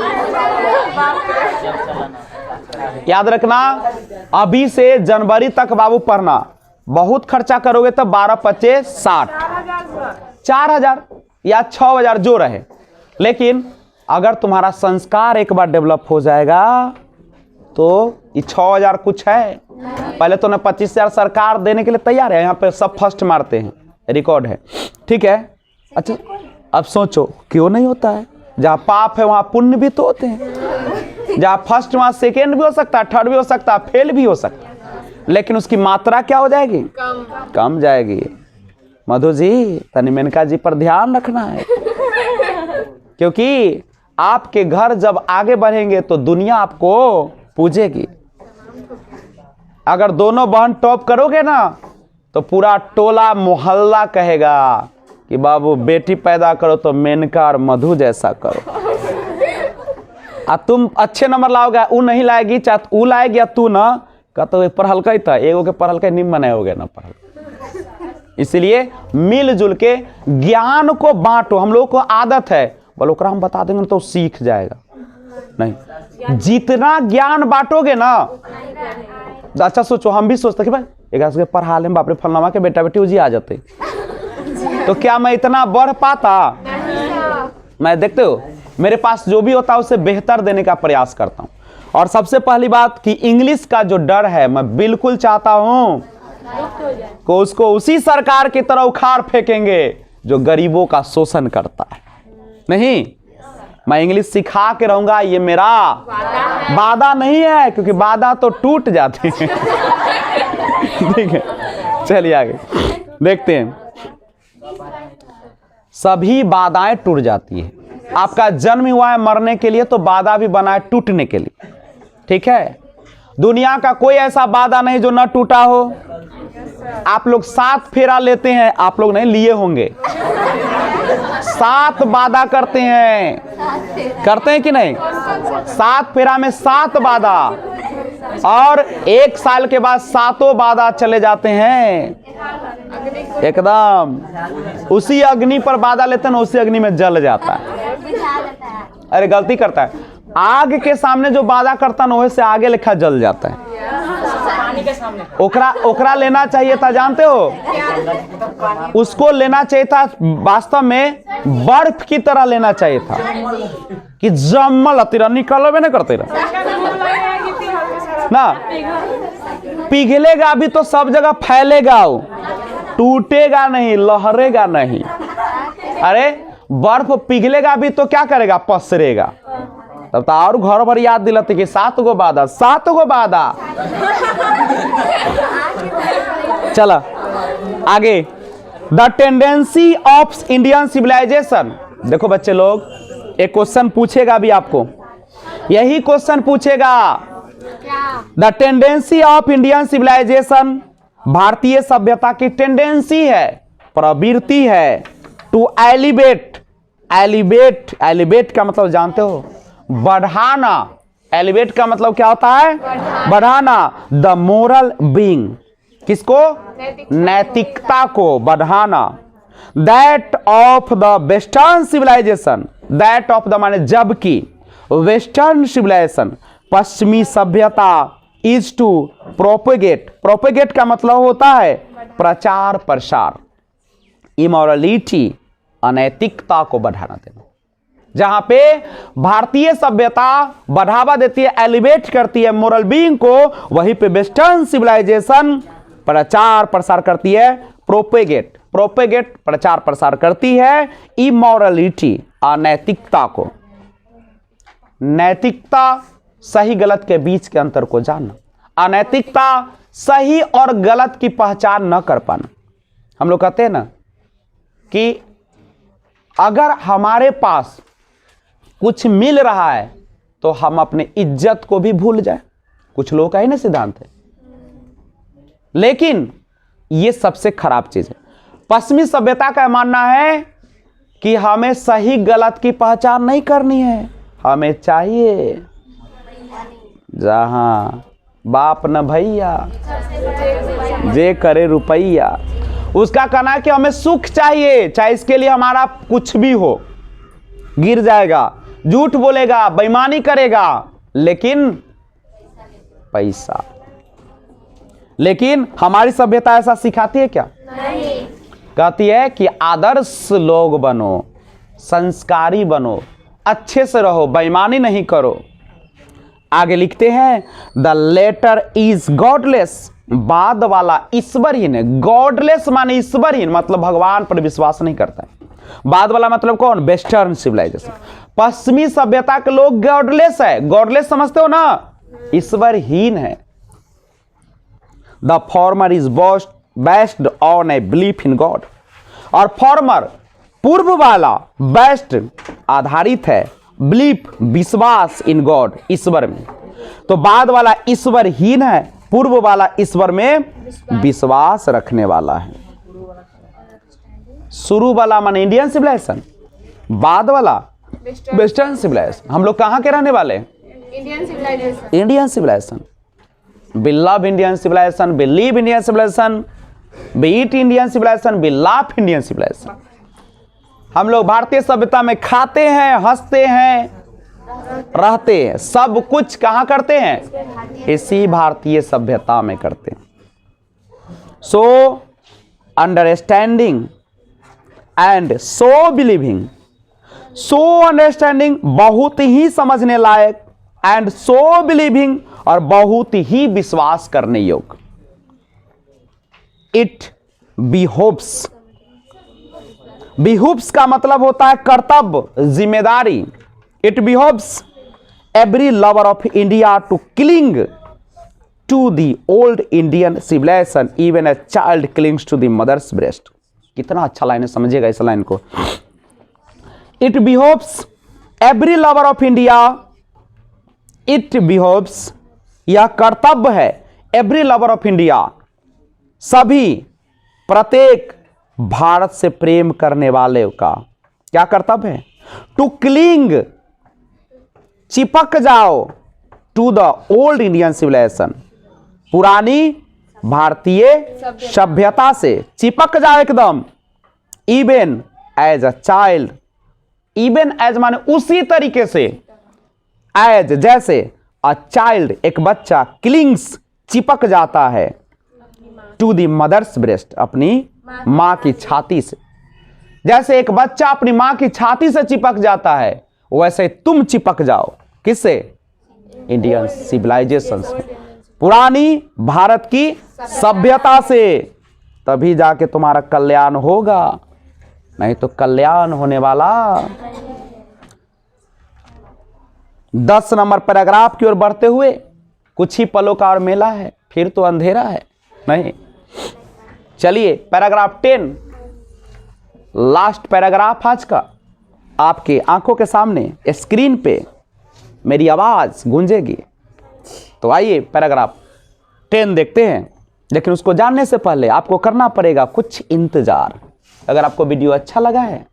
याद रखना, अभी से जनवरी तक बाबू पढ़ना। बहुत खर्चा करोगे तो 12-25-60 4,000 या 6,000 जो रहे। लेकिन अगर तुम्हारा संस्कार एक बार डेवलप हो जाएगा तो ये 6,000 कुछ है। पहले तो 25,000 सरकार देने के लिए तैयार है। यहाँ पे सब फर्स्ट मारते हैं, रिकॉर्ड है, ठीक है? अच्छा, अब सोचो क्यों नहीं होता है? जहाँ पाप है वहाँ पुण्य भी तो होते हैं। जहाँ फर्स्ट वहाँ सेकेंड भी हो सकता है, थर्ड भी हो सकता है, फेल भी हो सकता है, लेकिन उसकी मात्रा क्या हो जाएगी? कम जाएगी। मधु जी, तनी मेनका जी पर ध्यान रखना है, क्योंकि आपके घर जब आगे बढ़ेंगे तो दुनिया आपको पूजेगी। अगर दोनों बहन टॉप करोगे ना तो पूरा टोला मोहल्ला कहेगा कि बाबू बेटी पैदा करो तो मेनका और मधु जैसा करो। तुम अच्छे नंबर लाओगे, वो नहीं लाएगी, चाहे वो लाएगी या तू ना, कहते पढ़ल का था एगो के पढ़ल का निम्न नहीं हो गया ना पढ़ल। इसलिए मिलजुल के ज्ञान को बांटो। हम लोग को आदत है बोलो ओकरा हम बता देंगे तो सीख जाएगा, नहीं। जितना ज्ञान बांटोगे ना, अच्छा सोचो, हम भी सोचते कि भाई एक पढ़ा ले, बाप रे फलनामा के बेटा बेटी उजी आ जाते, तो क्या मैं इतना बढ़ पाता? मैं देखते हो मेरे पास जो भी होता है उसे बेहतर देने का प्रयास करता हूं। और सबसे पहली बात कि इंग्लिश का जो डर है, मैं बिल्कुल चाहता हूं कि उसको उसी सरकार की तरह उखाड़ फेंकेंगे जो गरीबों का शोषण करता है। नहीं, मैं इंग्लिश सिखा के रहूंगा, ये मेरा वादा नहीं है, क्योंकि वादा तो टूट जाते हैं। ठीक है, चलिए आगे देखते हैं। सभी बाधाएं टूट जाती है। आपका जन्म हुआ है मरने के लिए, तो बाधा भी बना है टूटने के लिए, ठीक है? दुनिया का कोई ऐसा वादा नहीं जो न टूटा हो। आप लोग 7 फेरा लेते हैं, आप लोग नहीं लिए होंगे, 7 वादा करते हैं कि नहीं? 7 फेरा में 7 वादा, और 1 साल के बाद 7 वादा चले जाते हैं एकदम। उसी अग्नि पर वादा लेते हैं ना, उसी अग्नि में जल जाता है। अरे गलती करता है, आग के सामने जो वादा करता ना वही से आगे लिखा जल जाता है। ओकरा लेना चाहिए था, जानते हो? उसको लेना चाहिए था वास्तव में बर्फ की तरह लेना चाहिए था कि जमल तेरा निकल भी नहीं करते ना, पिघलेगा भी तो सब जगह फैलेगा, टूटेगा नहीं, लहरेगा नहीं। अरे बर्फ पिघलेगा भी तो क्या करेगा? पसरेगा। तब तो और घर भर याद दिलाते कि 7 गो वादा, 7 गो वादा। चला आगे। The tendency of Indian civilisation. देखो बच्चे लोग, एक क्वेश्चन पूछेगा भी आपको, यही क्वेश्चन पूछेगा। The tendency of Indian civilisation, भारतीय सभ्यता की टेंडेंसी है, प्रवृत्ति है, टू एलिवेट। एलिवेट का मतलब जानते हो? बढ़ाना। एलिवेट का मतलब क्या होता है? बढ़ाना। द मोरल बीइंग, किसको? नैतिकता को बढ़ाना। That of the western civilisation, that of the माने जबकि, वेस्टर्न सिविलाइजेशन पश्चिमी सभ्यता, इज टू प्रोपेगेट। प्रोपेगेट का मतलब होता है प्रचार प्रसार, इमोरलिटी, अनैतिकता को बढ़ाना देना। जहां पे भारतीय सभ्यता बढ़ावा देती है, एलिवेट करती है मोरल बीइंग को, वहीं पे वेस्टर्न सिविलाइजेशन प्रचार प्रसार करती है, प्रोपेगेट प्रचार प्रसार करती है इमोरलिटी, अनैतिकता को। नैतिकता सही गलत के बीच के अंतर को जानना, अनैतिकता सही और गलत की पहचान न कर पाना। हम लोग कहते हैं ना कि अगर हमारे पास कुछ मिल रहा है तो हम अपने इज्जत को भी भूल जाए। कुछ लोगों का ही ना सिद्धांत है, लेकिन यह सबसे खराब चीज है। पश्चिमी सभ्यता का मानना है कि हमें सही गलत की पहचान नहीं करनी है, हमें चाहिए जहां बाप न भैया जे करे रुपैया। उसका कहना है कि हमें सुख चाहिए, चाहे इसके लिए हमारा कुछ भी हो, गिर जाएगा, झूठ बोलेगा, बेईमानी करेगा, लेकिन पैसा। लेकिन हमारी सभ्यता ऐसा सिखाती है क्या? नहीं। कहती है कि आदर्श लोग बनो, संस्कारी बनो, अच्छे से रहो, बेईमानी नहीं करो। आगे लिखते हैं द लेटर इज गॉडलेस, बाद वाला ईश्वरहीन है। गॉडलेस माने ईश्वरहीन, मतलब भगवान पर विश्वास नहीं करता है। बाद वाला मतलब कौन? Western civilisation. पश्चिमी सभ्यता के लोग गॉडलेस है। गॉडलेस समझते हो ना? ईश्वरहीन है। The former is based on a belief in God, और फॉर्मर पूर्व वाला बेस्ट आधारित है बिलीफ विश्वास इन गॉड, ईश्वर में। तो बाद वाला ईश्वरहीन है, पूर्व वाला ईश्वर में विश्वास रखने वाला है। शुरू वाला माने इंडियन सिविलाइजेशन, बाद वाला वेस्टर्न सिविलाइजेशन। हम लोग कहां के रहने वाले? Indian civilisation. Indian civilisation. We love Indian civilization, believe Indian civilization, we eat Indian civilization, we laugh Indian civilization। हम लोग भारतीय सभ्यता में खाते हैं, हंसते हैं, रहते हैं, सब कुछ कहाँ करते हैं? इसी भारतीय सभ्यता में करते हैं। So understanding and so believing, so understanding बहुत ही समझने लायक, एंड सो बिलीविंग और बहुत ही विश्वास करने योग्य। इट बिहोव्स, बिहोव्स का मतलब होता है कर्तव्य, जिम्मेदारी। It behoves every lover of India to cling to the old Indian civilisation even a child clings to the mother's breast. कितना अच्छा लाइन है, समझिएगा इस लाइन को। It behoves every lover of India, it behoves यह कर्तव्य है every lover of India, सभी प्रत्येक भारत से प्रेम करने वाले का क्या कर्तव्य है? टू क्लिंग, चिपक जाओ, to the old Indian civilisation, पुरानी भारतीय सभ्यता से चिपक जाओ एकदम। Even as a child, even as माने उसी तरीके से, एज जैसे, अ चाइल्ड एक बच्चा, क्लिंग्स चिपक जाता है, टू द मदर्स ब्रेस्ट अपनी मां की छाती से। जैसे एक बच्चा अपनी मां की छाती से चिपक जाता है, वैसे तुम चिपक जाओ। किससे? इंडियन सिविलाइजेशन से, पुरानी भारत की सभ्यता से। तभी जाके तुम्हारा कल्याण होगा, नहीं तो कल्याण होने वाला। 10 नंबर पैराग्राफ की ओर बढ़ते हुए, कुछ ही पलों का और मेला है, फिर तो अंधेरा है। नहीं, चलिए पैराग्राफ 10, लास्ट पैराग्राफ आज का, आपके आंखों के सामने स्क्रीन पे मेरी आवाज गूंजेगी। तो आइए पैराग्राफ 10 देखते हैं, लेकिन उसको जानने से पहले आपको करना पड़ेगा कुछ इंतजार। अगर आपको वीडियो अच्छा लगा है,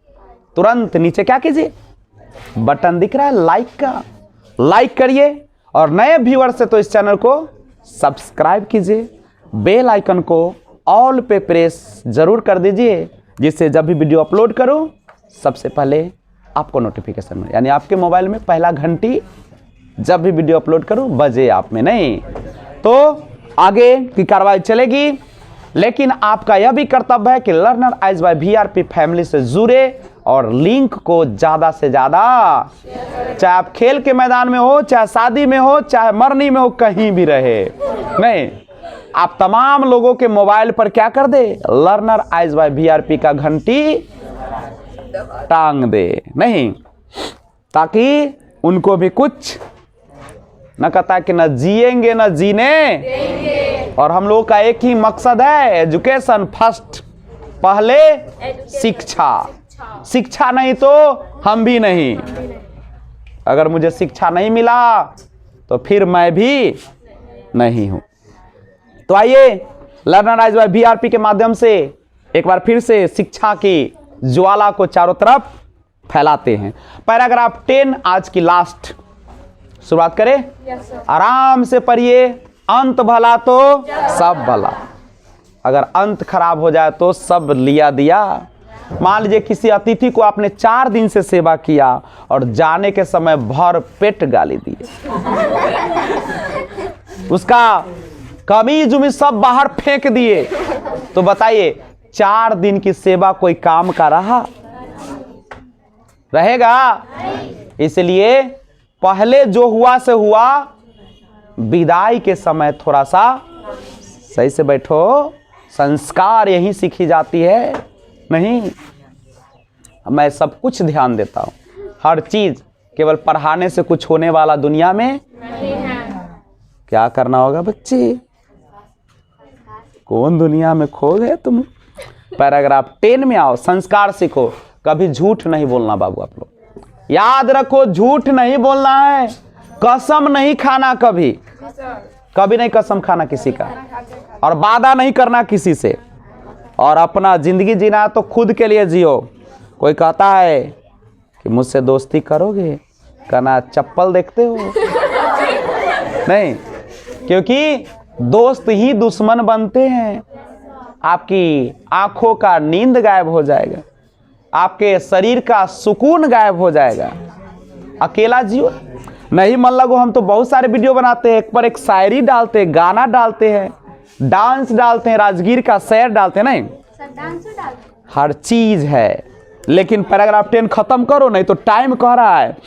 तुरंत नीचे क्या कीजिए, बटन दिख रहा है लाइक का, लाइक करिए, और नए व्यूअर से तो इस चैनल को सब्सक्राइब कीजिए, बेल आइकन को ऑल पे प्रेस जरूर कर दीजिए, जिससे जब भी वीडियो अपलोड करूं सबसे पहले आपको नोटिफिकेशन मिले, यानी आपके मोबाइल में पहला घंटी जब भी वीडियो अपलोड करूं बजे आप में नहीं। तो आगे की कार्रवाई चलेगी, लेकिन आपका यह भी कर्तव्य है कि लर्नर आइज बाय वीआरपी फैमिली से जुड़े और लिंक को ज्यादा से ज्यादा, चाहे आप खेल के मैदान में हो, चाहे शादी में हो, चाहे मरनी में हो, कहीं भी रहे, नहीं, आप तमाम लोगों के मोबाइल पर क्या कर दे, लर्नर आइज बाय वीआरपी का घंटी टांग दे, नहीं, ताकि उनको भी कुछ न कहता कि न जिएंगे न जीने देंगे। और हम लोग का एक ही मकसद है, एजुकेशन फर्स्ट, पहले शिक्षा। शिक्षा नहीं तो हम भी नहीं। अगर मुझे शिक्षा नहीं मिला तो फिर मैं भी नहीं हूं। तो आइए लर्नराइज बाय VRP के माध्यम से एक बार फिर से शिक्षा की ज्वाला को चारों तरफ फैलाते हैं। पैराग्राफ 10 आज की लास्ट, शुरुआत करें। आराम से पढ़िए। अंत भला तो सब भला। अगर अंत खराब हो जाए तो सब लिया दिया। मान लीजिए किसी अतिथि को आपने 4 दिन से सेवा किया और जाने के समय भर पेट गाली दिए, उसका कमीज उमीज सब बाहर फेंक दिए, तो बताइए 4 दिन की सेवा कोई काम का रहेगा? इसलिए पहले जो हुआ से हुआ, विदाई के समय थोड़ा सा सही से बैठो। संस्कार यहीं सीखी जाती है। नहीं, मैं सब कुछ ध्यान देता हूं, हर चीज। केवल पढ़ाने से कुछ होने वाला दुनिया में नहीं है। क्या करना होगा बच्चे? कौन दुनिया में खो गए तुम? पैराग्राफ 10 में आओ, संस्कार सीखो। कभी झूठ नहीं बोलना बाबू, आप लोग याद रखो, झूठ नहीं बोलना है। कसम नहीं खाना, कभी नहीं कसम खाना किसी का, और वादा नहीं करना किसी से। और अपना जिंदगी जीना तो खुद के लिए जियो। कोई कहता है कि मुझसे दोस्ती करोगे, कहना चप्पल देखते हो? नहीं, क्योंकि दोस्त ही दुश्मन बनते हैं। आपकी आंखों का नींद गायब हो जाएगा, आपके शरीर का सुकून गायब हो जाएगा। अकेला जियो। नहीं मन लगो, हम तो बहुत सारे वीडियो बनाते हैं, एक पर एक शायरी डालते हैं, गाना डालते हैं, डांस डालते हैं, राजगीर का शेर डालते हैं। नहीं, हर चीज है। लेकिन पैराग्राफ 10 खत्म करो, नहीं तो टाइम कह रहा है।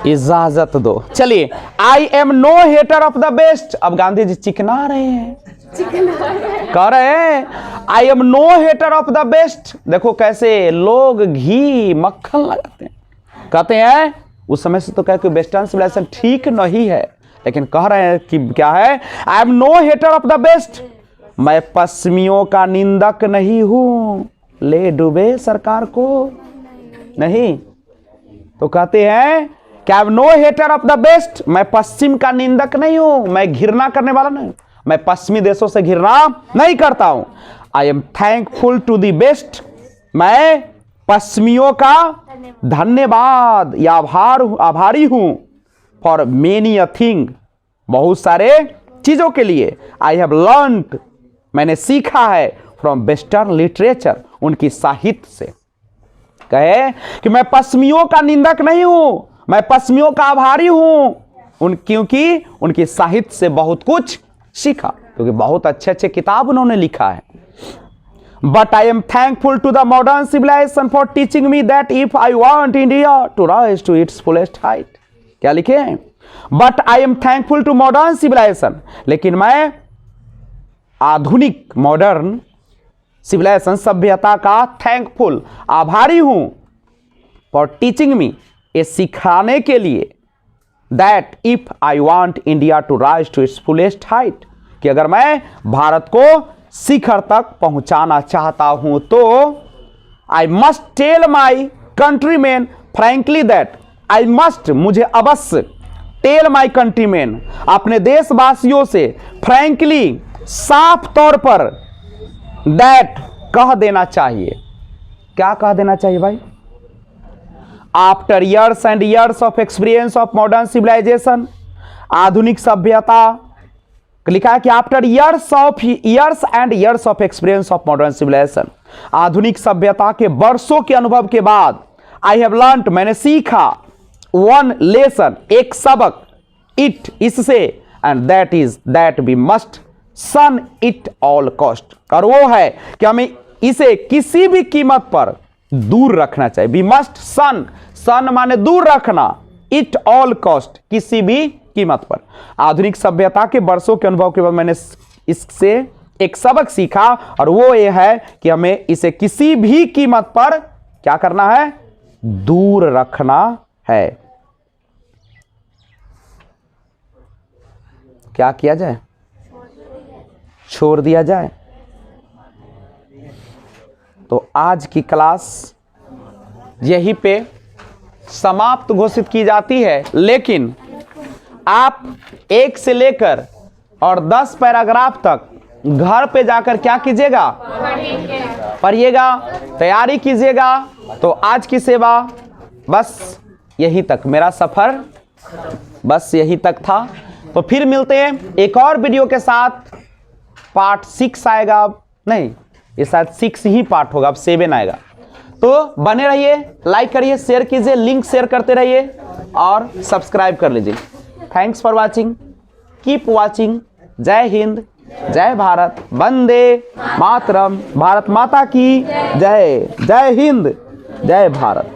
इजाजत दो। चलिए, I am no hater of the West. अब गांधी जी चिकना रहे हैं, कह रहे हैं I am no hater of the West. देखो कैसे लोग घी मक्खन लगाते हैं, कहते हैं उस समय से तो क्या कोई वेस्टर्न सिविलाइजेशन ठीक नहीं है, लेकिन कह रहे हैं कि क्या है, I am no hater of the West. मैं पश्चिमियों का निंदक नहीं हूं, ले डूबे सरकार को। नहीं, तो कहते हैं कि I am no hater of the West. मैं पश्चिम का निंदक नहीं हूं, मैं घृणा करने वाला नहीं, मैं पश्चिमी देशों से घृणा नहीं करता हूं। I am thankful to the West. मैं पश्चिमियों का धन्यवाद या आभारी हूं। फॉर मेनी अ थिंग, बहुत सारे चीजों के लिए। आई हैव लर्नड, मैंने सीखा है। फ्रॉम वेस्टर्न लिटरेचर, उनकी साहित्य से। कहे कि मैं पश्चिमियों का निंदक नहीं हूं, मैं पश्चिमियों का आभारी हूं, क्योंकि उनकी साहित्य से बहुत कुछ सीखा, क्योंकि बहुत अच्छे अच्छे किताब उन्होंने लिखा है। But I am thankful to the modern civilization for teaching me that if I want India to rise to its fullest height, क्या लिखे हैं? But I am thankful to modern civilization, लेकिन मैं आधुनिक मॉडर्न सिविलाइजेशन सभ्यता का thankful आभारी हूं, फॉर टीचिंग मी, ये सिखाने के लिए, that if I want India to rise to its fullest height, कि अगर मैं भारत को शिखर तक पहुंचाना चाहता हूं तो I must tell my countryman frankly that, I must, मुझे अवश्य, टेल माई कंट्रीमैन, अपने देशवासियों से फ्रैंकली, साफ तौर पर, दैट, कह देना चाहिए। क्या कह देना चाहिए भाई? After years and years of experience of modern civilisation, आधुनिक सभ्यता, लिखा है कि after years and years of experience of modern civilisation, आधुनिक सभ्यता के वर्षों के अनुभव के बाद, आई हैव लर्नड, मैंने सीखा, वन लेसन, एक सबक, इट, इससे, and that is that we must shun it all cost, और वो है कि हमें इसे किसी भी कीमत पर दूर रखना चाहिए। वी मस्ट सन, सन माने दूर रखना, इट ऑल कॉस्ट, किसी भी कीमत पर। आधुनिक सभ्यता के वर्षों के अनुभव के बाद मैंने इससे एक सबक सीखा, और वो ये है कि हमें इसे किसी भी कीमत पर क्या करना है? दूर रखना है। क्या किया जाए? छोड़ दिया जाए। तो आज की क्लास यहीं पे समाप्त घोषित की जाती है, लेकिन आप 1 से लेकर और 10 पैराग्राफ तक घर पे जाकर क्या कीजिएगा, पढ़िएगा, तैयारी कीजिएगा। तो आज की सेवा बस यहीं तक, मेरा सफर बस यहीं तक था। तो फिर मिलते हैं एक और वीडियो के साथ। पार्ट 6 आएगा, नहीं ये शायद 6 ही पार्ट होगा, अब 7 आएगा। तो बने रहिए, लाइक करिए, शेयर कीजिए, लिंक शेयर करते रहिए और सब्सक्राइब कर लीजिए। Thanks for watching, keep watching. जय हिंद, जय भारत, वंदे मातरम, भारत माता की जय। जय हिंद, जय भारत।